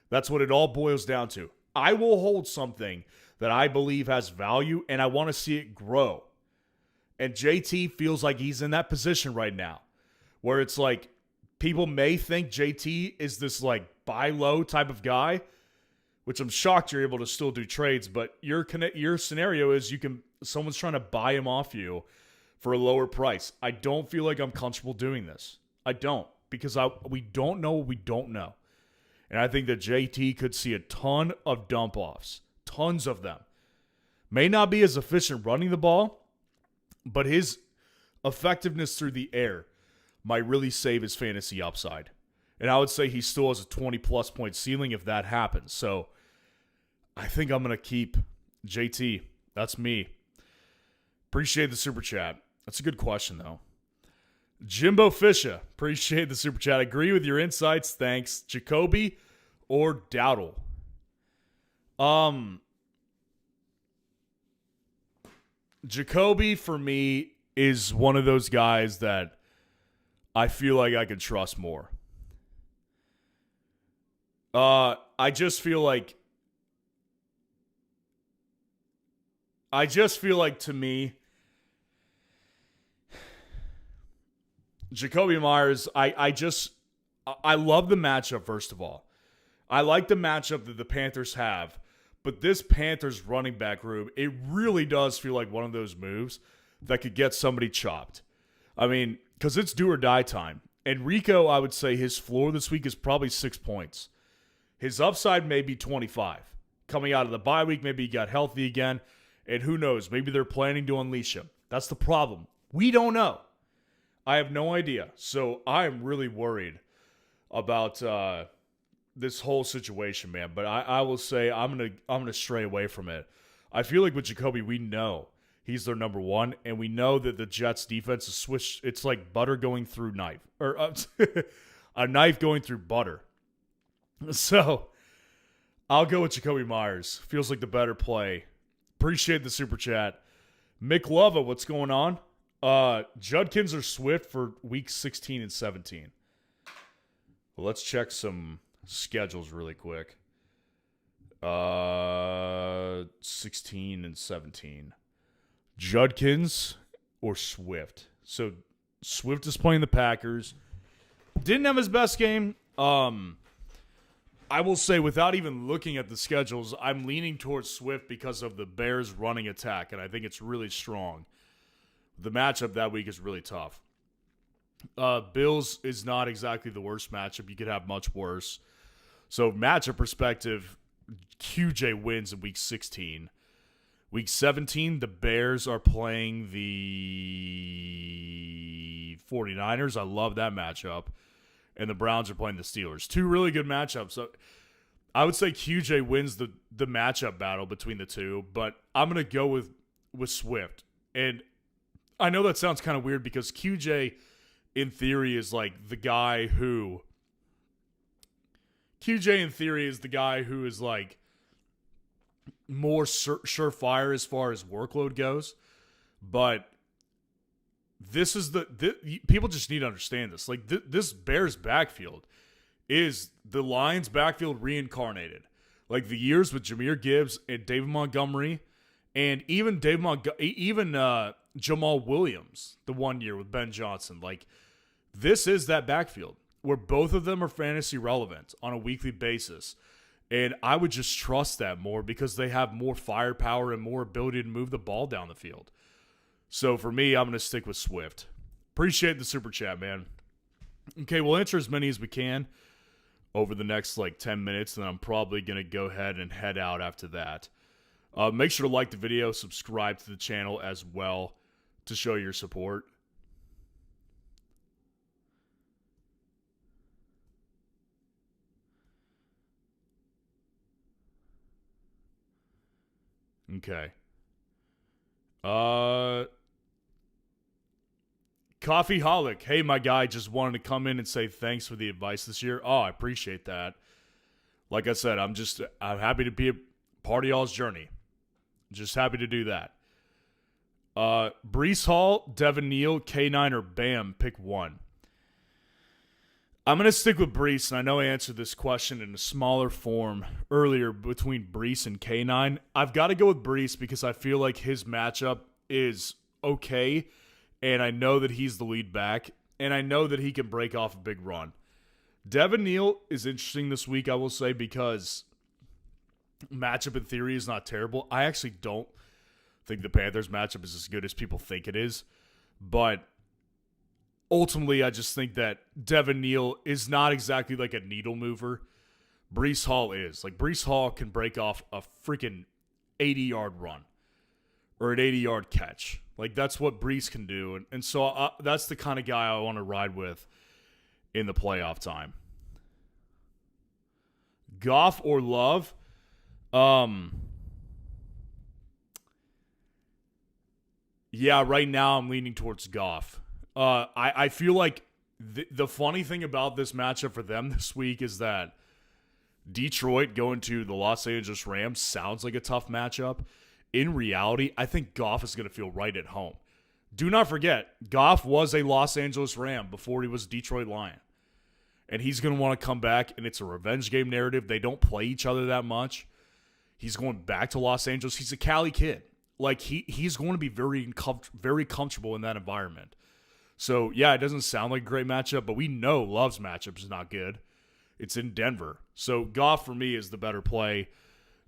A: That's what it all boils down to. I will hold something that I believe has value, and I want to see it grow. And JT feels like he's in that position right now where it's like people may think JT is this like buy low type of guy, which I'm shocked you're able to still do trades, but your scenario is someone's trying to buy him off you for a lower price. I don't feel like I'm comfortable doing this. I don't because we don't know what we don't know. And I think that JT could see a ton of dump offs, tons of them. May not be as efficient running the ball, but his effectiveness through the air might really save his fantasy upside. And I would say he still has a 20-plus point ceiling if that happens. So I think I'm going to keep JT. That's me. Appreciate the super chat. That's a good question, though. Jimbo Fisher. Appreciate the super chat. Agree with your insights. Thanks. Jacoby or Dowdle? Jacoby, for me, is one of those guys that I feel like I can trust more. I just feel like to me, Jacoby Myers, I love the matchup, first of all. I like the matchup that the Panthers have. But this Panthers running back room, it really does feel like one of those moves that could get somebody chopped. I mean, because it's do or die time. And Rico, I would say his floor this week is probably 6 points. His upside may be 25. Coming out of the bye week, maybe he got healthy again. And who knows, maybe they're planning to unleash him. That's the problem. We don't know. I have no idea. So I am really worried about this whole situation, man. But I will say I'm gonna stray away from it. I feel like with Jacoby, we know he's their number one, and we know that the Jets defense is switched. It's like butter going through knife, or a knife going through butter. So I'll go with Jacoby Myers. Feels like the better play. Appreciate the super chat. Mick Lova, what's going on? Judkins or Swift for week 16 and 17? Well, let's check some schedules really quick. 16 and 17. Judkins or Swift? So Swift is playing the Packers. Didn't have his best game. I will say, without even looking at the schedules, I'm leaning towards Swift because of the Bears' running attack, and I think it's really strong. The matchup that week is really tough. Bills is not exactly the worst matchup. You could have much worse. So, matchup perspective, QJ wins in Week 16. Week 17, the Bears are playing the 49ers. I love that matchup. And the Browns are playing the Steelers. Two really good matchups. So I would say QJ wins the matchup battle between the two, but I'm going to go with Swift. And I know that sounds kind of weird because QJ, in theory, is like the guy who... QJ, in theory, is the guy who is like more surefire as far as workload goes. But this is people just need to understand this. Like this Bears backfield is the Lions backfield reincarnated. Like the years with Jahmyr Gibbs and David Montgomery, and even Jamal Williams, the 1 year with Ben Johnson. Like this is that backfield where both of them are fantasy relevant on a weekly basis. And I would just trust that more because they have more firepower and more ability to move the ball down the field. So for me, I'm going to stick with Swift. Appreciate the super chat, man. Okay, we'll answer as many as we can over the next 10 minutes, and I'm probably going to go ahead and head out after that. Make sure to like the video, subscribe to the channel as well to show your support. Okay. Coffeeholic. Hey, my guy, just wanted to come in and say thanks for the advice this year. Oh, I appreciate that. Like I said, I'm happy to be a part of y'all's journey. Just happy to do that. Breece Hall, Devin Neal, K9, or Bam, pick one. I'm going to stick with Breece, and I know I answered this question in a smaller form earlier between Breece and K9. I've got to go with Breece because I feel like his matchup is okay, and I know that he's the lead back, and I know that he can break off a big run. Devin Neal is interesting this week, I will say, because matchup in theory is not terrible. I actually don't think the Panthers matchup is as good as people think it is, but ultimately, I just think that Devin Neal is not exactly like a needle mover. Breece Hall is. Like, Breece Hall can break off a freaking 80-yard run or an 80-yard catch. Like, that's what Breece can do. And so that's the kind of guy I want to ride with in the playoff time. Goff or Love? Yeah, right now I'm leaning towards Goff. I feel like the funny thing about this matchup for them this week is that Detroit going to the Los Angeles Rams sounds like a tough matchup. In reality, I think Goff is going to feel right at home. Do not forget, Goff was a Los Angeles Ram before he was a Detroit Lion. And he's going to want to come back, and it's a revenge game narrative. They don't play each other that much. He's going back to Los Angeles. He's a Cali kid. Like, he's going to be very comfortable in that environment. So, yeah, it doesn't sound like a great matchup, but we know Love's matchup is not good. It's in Denver. So, Goff, for me, is the better play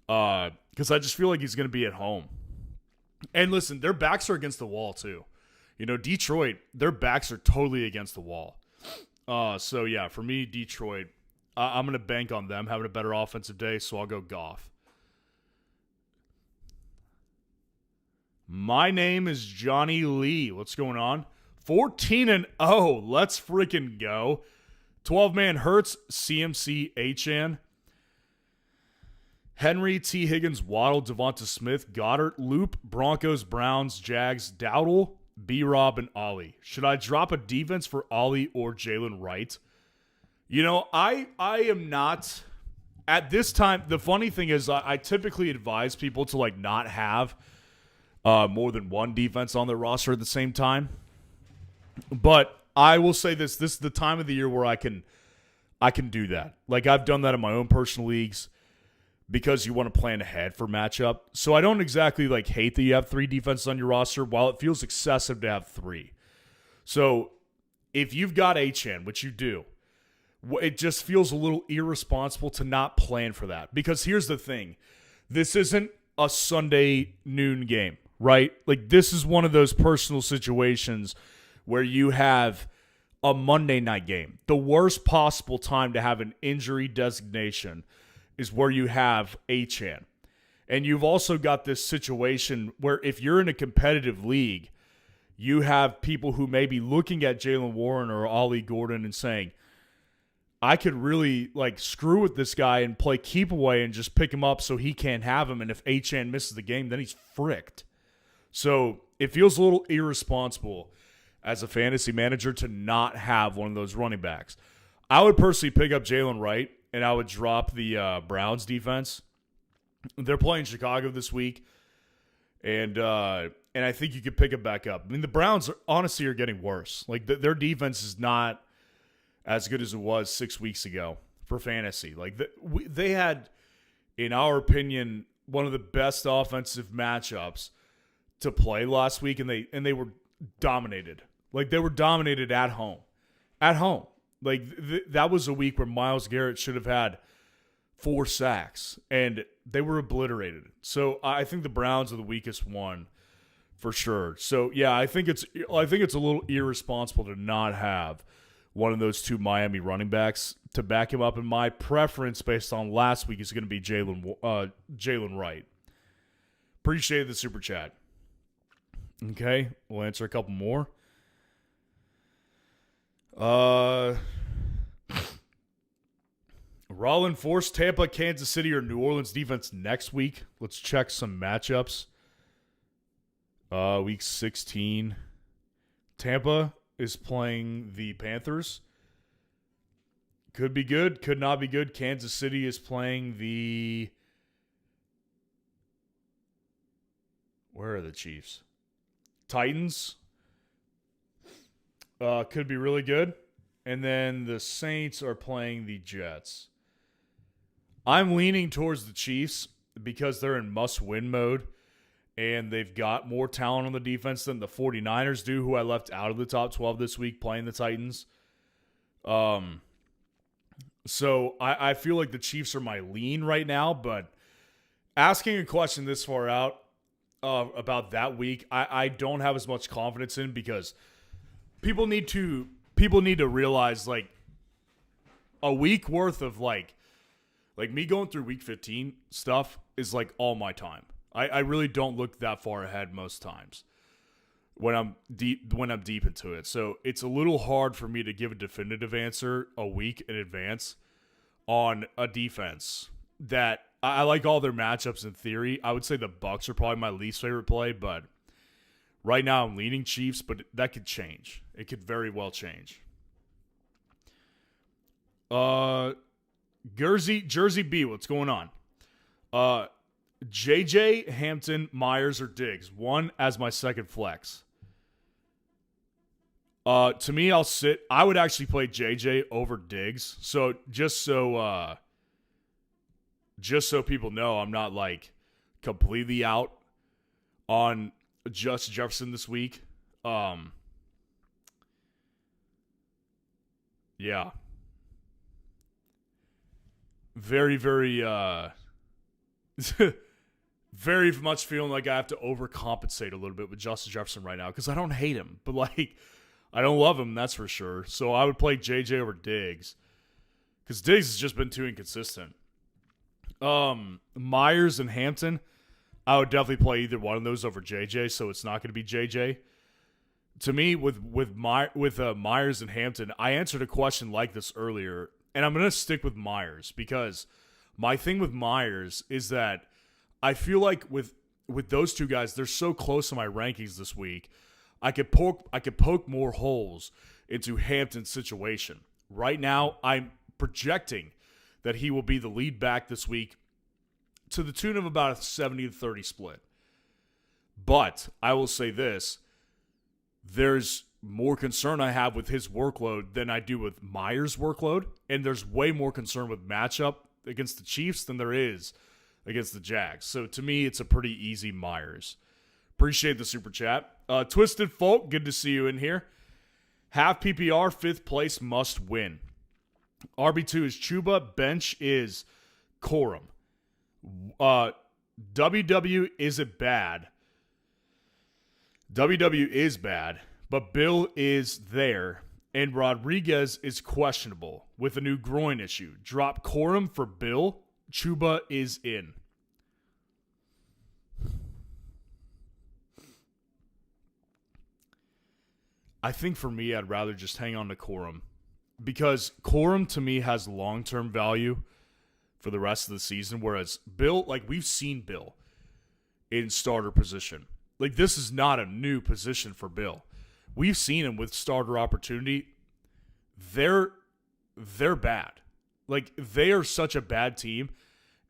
A: because I just feel like he's going to be at home. And listen, their backs are against the wall, too. You know, Detroit, their backs are totally against the wall. So, yeah, for me, Detroit, I'm going to bank on them having a better offensive day, so I'll go Goff. My name is Johnny Lee. What's going on? 14-0. Let's freaking go. 12-man Hurts, CMC, Achane. Henry, T. Higgins, Waddle, Devonta Smith, Goddard, Loop, Broncos, Browns, Jags, Dowdle, B-Rob, and Ollie. Should I drop a defense for Ollie or Jalen Wright? You know, I am not. At this time, the funny thing is I typically advise people to not have more than one defense on their roster at the same time. But I will say this is the time of the year where I can do that. Like, I've done that in my own personal leagues because you want to plan ahead for matchup. So I don't exactly hate that you have three defenses on your roster, while it feels excessive to have three. So if you've got Achane, which you do, it just feels a little irresponsible to not plan for that. Because here's the thing. This isn't a Sunday noon game, right? Like, this is one of those personal situations where you have a Monday night game. The worst possible time to have an injury designation is where you have Achane. And you've also got this situation where if you're in a competitive league, you have people who may be looking at Jaylen Warren or Ollie Gordon and saying, I could really screw with this guy and play keep away and just pick him up so he can't have him. And if Achane misses the game, then he's fricked. So it feels a little irresponsible as a fantasy manager to not have one of those running backs. I would personally pick up Jalen Wright, and I would drop the Browns defense. They're playing Chicago this week, and I think you could pick it back up. I mean, the Browns honestly are getting worse. Their defense is not as good as it was 6 weeks ago for fantasy. They had, in our opinion, one of the best offensive matchups to play last week, and they were dominated. They were dominated at home. At home. That was a week where Myles Garrett should have had 4 sacks, and they were obliterated. So I think the Browns are the weakest one for sure. So yeah, I think it's a little irresponsible to not have one of those 2 Miami running backs to back him up. And my preference based on last week is going to be Jalen Wright. Appreciate the super chat. Okay, we'll answer a couple more. Rollin force Tampa, Kansas City, or New Orleans defense next week. Let's check some matchups. Week 16. Tampa is playing the Panthers. Could be good, could not be good. Kansas City is playing the... Where are the Chiefs? Titans. Could be really good. And then the Saints are playing the Jets. I'm leaning towards the Chiefs because they're in must-win mode, and they've got more talent on the defense than the 49ers do, who I left out of the top 12 this week playing the Titans. So I feel like the Chiefs are my lean right now, but asking a question this far out about that week, I don't have as much confidence in because people need to realize a week worth of me going through week 15 stuff is all my time. I really don't look that far ahead most times when I'm deep into it. So it's a little hard for me to give a definitive answer a week in advance on a defense that I like all their matchups in theory. I would say the Bucs are probably my least favorite play, but right now I'm leaning Chiefs, but that could change. It could very well change. Jersey B, what's going on? JJ, Hampton, Myers, or Diggs. One as my second flex. To me, I would actually play JJ over Diggs. So just so people know, I'm not completely out on just Jefferson this week. Yeah. Very, very, very much feeling like I have to overcompensate a little bit with Justin Jefferson right now because I don't hate him, but I don't love him, that's for sure. So I would play JJ over Diggs because Diggs has just been too inconsistent. Myers and Hampton, I would definitely play either one of those over JJ, so it's not going to be JJ. To me, with Myers and Hampton, I answered a question like this earlier, and I'm going to stick with Myers because my thing with Myers is that I feel like with those two guys, they're so close to my rankings this week. I could poke more holes into Hampton's situation. Right now, I'm projecting that he will be the lead back this week to the tune of about a 70-30 split. But I will say this, there's more concern I have with his workload than I do with Myers' workload, and there's way more concern with matchup against the Chiefs than there is against the Jags. So to me, it's a pretty easy Myers. Appreciate the super chat. Twisted Folk, good to see you in here. Half PPR, 5th place, must win. RB2 is Chuba. Bench is Corum. WW isn't bad. WW is bad, but Bill is there, and Rodriguez is questionable with a new groin issue. Drop Corum for Bill. Chuba is in. I think for me, I'd rather just hang on to Corum because Corum to me has long-term value for the rest of the season, whereas Bill, like we've seen Bill in starter position. Like this is not a new position for Bill. We've seen him with starter opportunity. They're bad. Like they are such a bad team,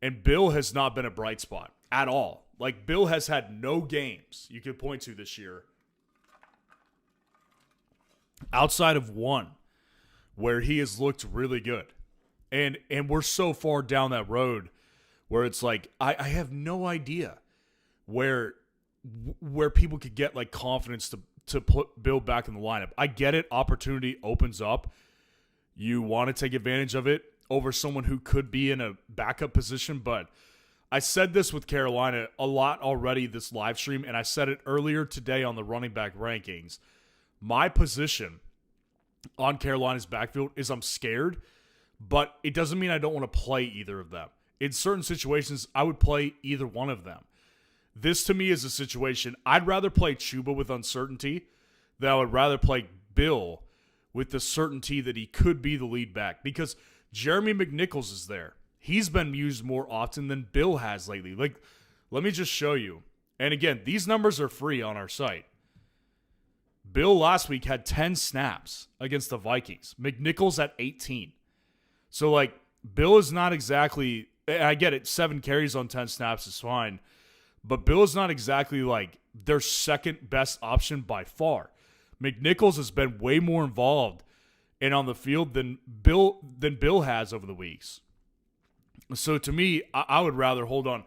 A: and Bill has not been a bright spot at all. Like Bill has had no games you could point to this year outside of one where he has looked really good. And we're so far down that road where it's like I have no idea where people could get like confidence to put Bill back in the lineup. I get it. Opportunity opens up. You want to take advantage of it over someone who could be in a backup position. But I said this with Carolina a lot already this live stream, and I said it earlier today on the running back rankings. My position on Carolina's backfield is I'm scared, but it doesn't mean I don't want to play either of them. In certain situations, I would play either one of them. This, to me, is a situation I'd rather play Chuba with uncertainty than I would rather play Bill with the certainty that he could be the lead back because Jeremy McNichols is there. He's been used more often than Bill has lately. Like, let me just show you. And again, these numbers are free on our site. Bill last week had 10 snaps against the Vikings. McNichols at 18. So, like, Bill is not exactly, I get it, 7 carries on 10 snaps is fine, but Bill is not exactly, like, their second best option by far. McNichols has been way more involved and on the field than Bill has over the weeks. So, to me, I would rather hold on,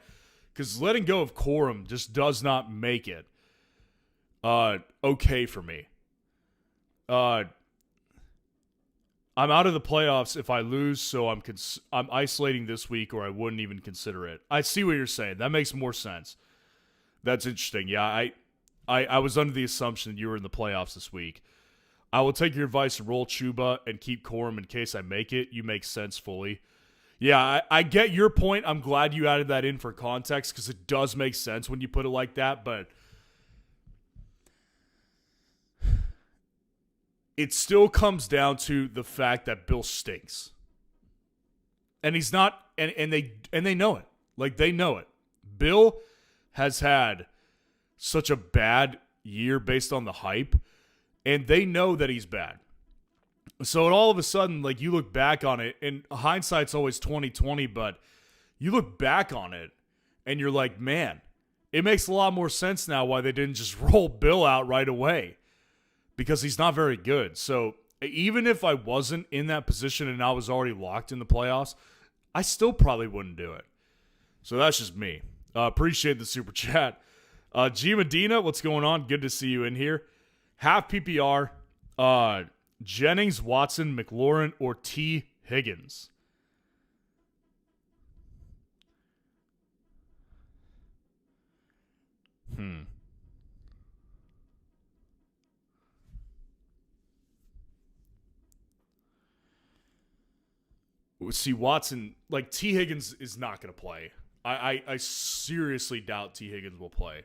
A: because letting go of Corum just does not make it okay for me. I'm out of the playoffs if I lose, so I'm isolating this week, or I wouldn't even consider it. I see what you're saying. That makes more sense. That's interesting. Yeah, I was under the assumption you were in the playoffs this week. I will take your advice and roll Chuba and keep Corum in case I make it. You make sense fully. Yeah, I get your point. I'm glad you added that in for context because it does make sense when you put it like that, but it still comes down to the fact that Bill stinks. And he's not, and they know it. Like, they know it. Bill has had such a bad year based on the hype, and they know that he's bad. So all of a sudden, like, you look back on it, and hindsight's always 20/20, but you look back on it, and you're like, man, it makes a lot more sense now why they didn't just roll Bill out right away. Because he's not very good. So even if I wasn't in that position and I was already locked in the playoffs, I still probably wouldn't do it. So that's just me. Appreciate the super chat. G Medina, what's going on? Good to see you in here. Half PPR, Jennings, Watson, McLaurin, or T. Higgins. See, Watson, like, T. Higgins is not going to play. I seriously doubt T. Higgins will play.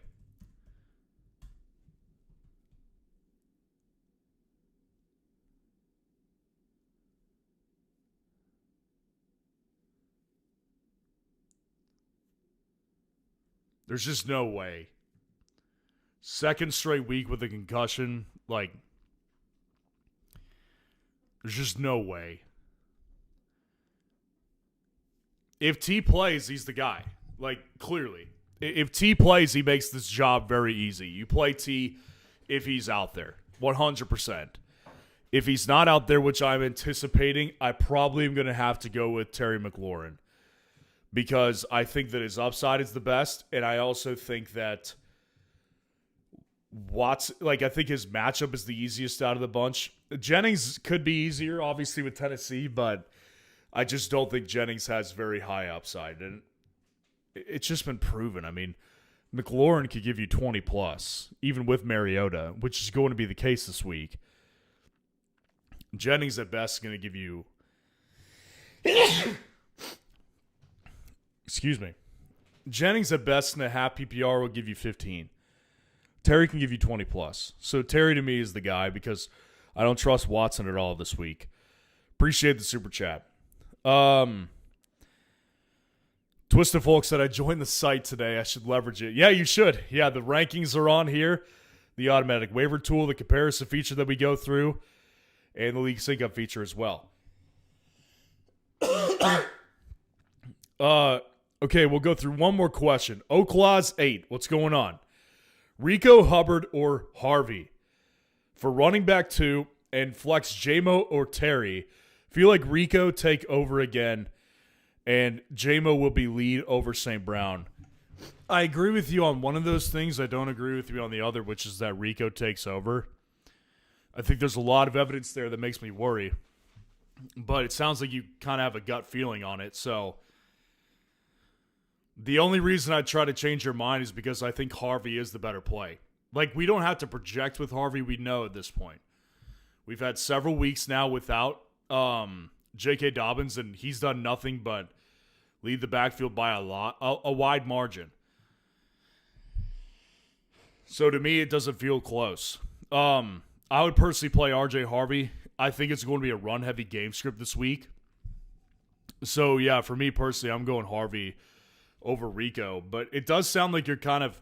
A: There's just no way. Second straight week with a concussion, like, there's just no way. If T plays, he's the guy. Like, clearly. If T plays, he makes this job very easy. You play T if he's out there. 100%. If he's not out there, which I'm anticipating, I probably am going to have to go with Terry McLaurin. Because I think that his upside is the best. And I also think that Watson, like, I think his matchup is the easiest out of the bunch. Jennings could be easier, obviously, with Tennessee, but I just don't think Jennings has very high upside. And it's just been proven. I mean, McLaurin could give you 20 plus, even with Mariota, which is going to be the case this week. Jennings at best is going to give you excuse me. Jennings at best in a half PPR will give you 15. Terry can give you 20 plus. So Terry to me is the guy because I don't trust Watson at all this week. Appreciate the super chat. Twisted Folk said, I joined the site today. I should leverage it. Yeah, you should. Yeah, the rankings are on here. The automatic waiver tool, the comparison feature that we go through, and the league sync up feature as well. Okay, we'll go through one more question. Oaklaws 8, what's going on? Rico, Hubbard, or Harvey? For running back 2 and flex JMO or Terry, feel like Rico take over again, and JMO will be lead over St. Brown. I agree with you on one of those things. I don't agree with you on the other, which is that Rico takes over. I think there's a lot of evidence there that makes me worry. But it sounds like you kind of have a gut feeling on it. So the only reason I try to change your mind is because I think Harvey is the better play. Like, we don't have to project with Harvey. We know at this point. We've had several weeks now without J.K. Dobbins, and he's done nothing but lead the backfield by a wide margin. So to me, it doesn't feel close. I would personally play R.J. Harvey. I think it's going to be a run-heavy game script this week. So, yeah, for me personally, I'm going Harvey over Rico. But it does sound like you're kind of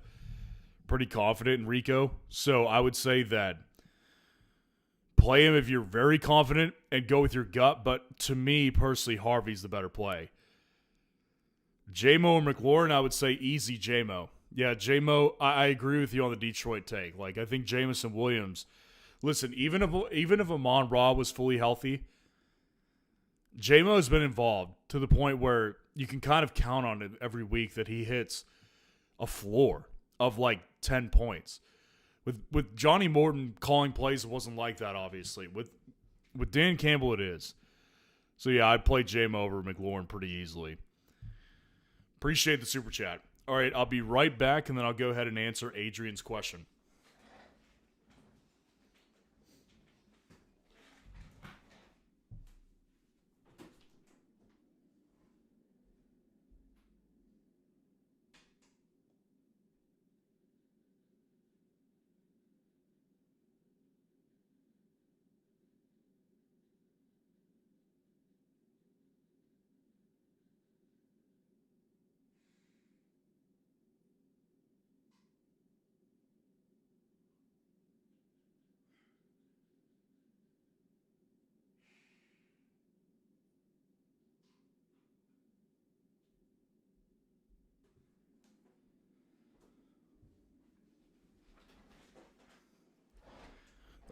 A: pretty confident in Rico. So I would say that play him if you're very confident and go with your gut. But to me, personally, Harvey's the better play. JMO or McLaurin, I would say easy JMO. Yeah, JMO, I agree with you on the Detroit take. Like, I think Jameson Williams, listen, even if Amon-Ra was fully healthy, JMO has been involved to the point where you can kind of count on it every week that he hits a floor of like 10 points. With Johnny Morton calling plays, it wasn't like that, obviously. With Dan Campbell, it is. So, yeah, I'd play JMO over McLaurin pretty easily. Appreciate the super chat. All right, I'll be right back, and then I'll go ahead and answer Adrian's question.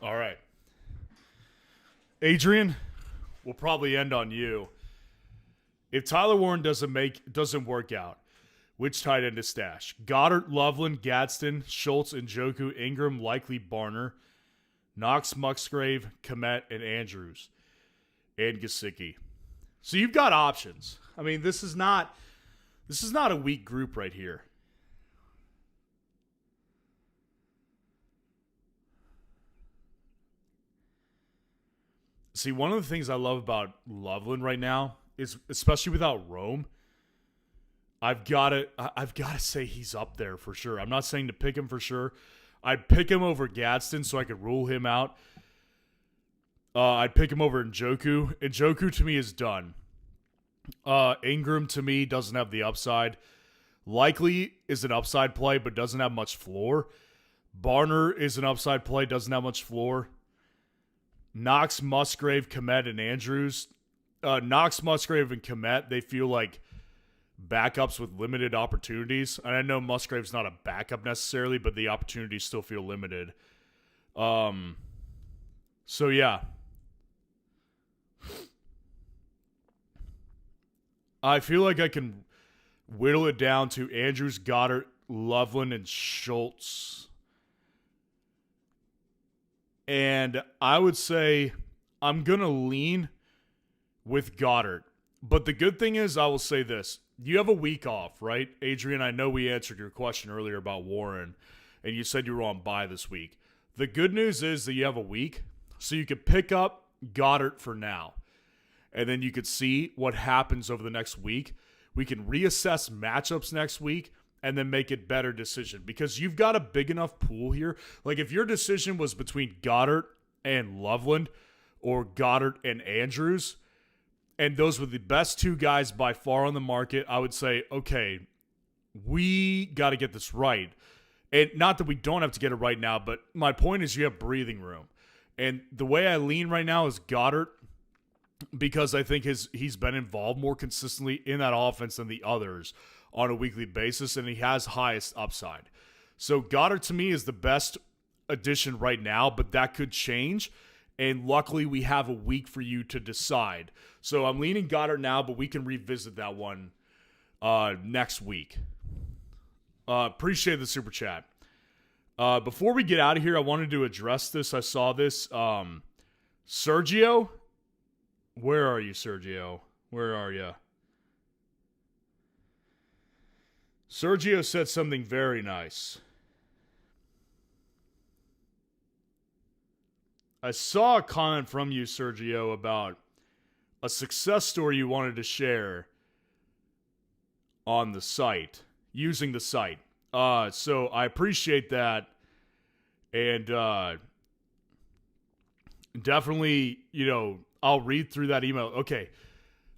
A: All right. Adrian, we'll probably end on you. If Tyler Warren doesn't work out, which tight end to stash? Goddard, Loveland, Gadsden, Schultz, Njoku, Ingram, likely Barner, Knox, Musgrave, Kmet, and Andrews, and Gesicki. So you've got options. I mean, this is not a weak group right here. See, one of the things I love about Loveland right now is, especially without Rome, I've got to say he's up there for sure. I'm not saying to pick him for sure. I'd pick him over Gadsden so I could rule him out. I'd pick him over Njoku. Njoku to me is done. Ingram to me doesn't have the upside. Likely is an upside play, but doesn't have much floor. Barner is an upside play, doesn't have much floor. Knox, Musgrave, Kmet, and Andrews. Knox, Musgrave, and Kmet, they feel like backups with limited opportunities. And I know Musgrave's not a backup necessarily, but the opportunities still feel limited. So, yeah. I feel like I can whittle it down to Andrews, Goddard, Loveland, and Schultz. And I would say I'm going to lean with Goddard. But the good thing is, I will say this. You have a week off, right? Adrian, I know we answered your question earlier about Warren, and you said you were on bye this week. The good news is that you have a week, so you could pick up Goddard for now. And then you could see what happens over the next week. We can reassess matchups next week and then make a better decision. Because you've got a big enough pool here. Like, if your decision was between Goddard and Loveland or Goddard and Andrews, and those were the best two guys by far on the market, I would say, okay, we got to get this right. And not that we don't have to get it right now, but my point is you have breathing room. And the way I lean right now is Goddard, because I think he's been involved more consistently in that offense than the others on a weekly basis, and he has highest upside. So Goddard to me is the best addition right now, but that could change. And luckily, we have a week for you to decide. So I'm leaning Goddard now, but we can revisit that one next week. Appreciate the super chat. Before we get out of here, I wanted to address this. I saw this. Sergio? Where are you, Sergio? Where are you? Sergio said something very nice. I saw a comment from you, Sergio, about a success story you wanted to share on the site, using the site. So I appreciate that. And definitely, I'll read through that email. Okay,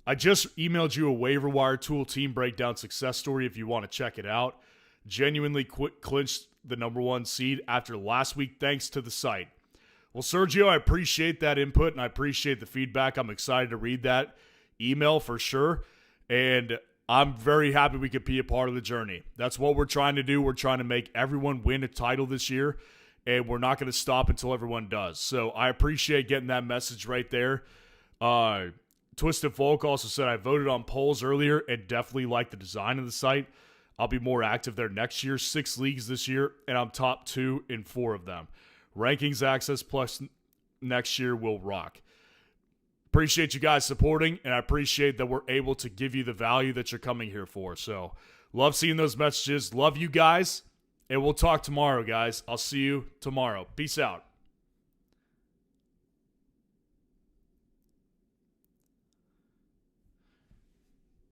A: I just emailed you a waiver wire tool team breakdown success story if you want to check it out. Genuinely clinched the number 1 seed after last week thanks to the site. Well, Sergio, I appreciate that input and I appreciate the feedback. I'm excited to read that email for sure. And I'm very happy we could be a part of the journey. That's what we're trying to do. We're trying to make everyone win a title this year, and we're not going to stop until everyone does. So I appreciate getting that message right there. Twisted Folk also said, I voted on polls earlier and definitely like the design of the site. I'll be more active there next year. 6 leagues this year, and I'm top 2 in 4 of them. Rankings Access Plus next year will rock. Appreciate you guys supporting, and I appreciate that we're able to give you the value that you're coming here for. So, love seeing those messages. Love you guys, and we'll talk tomorrow, guys. I'll see you tomorrow. Peace out.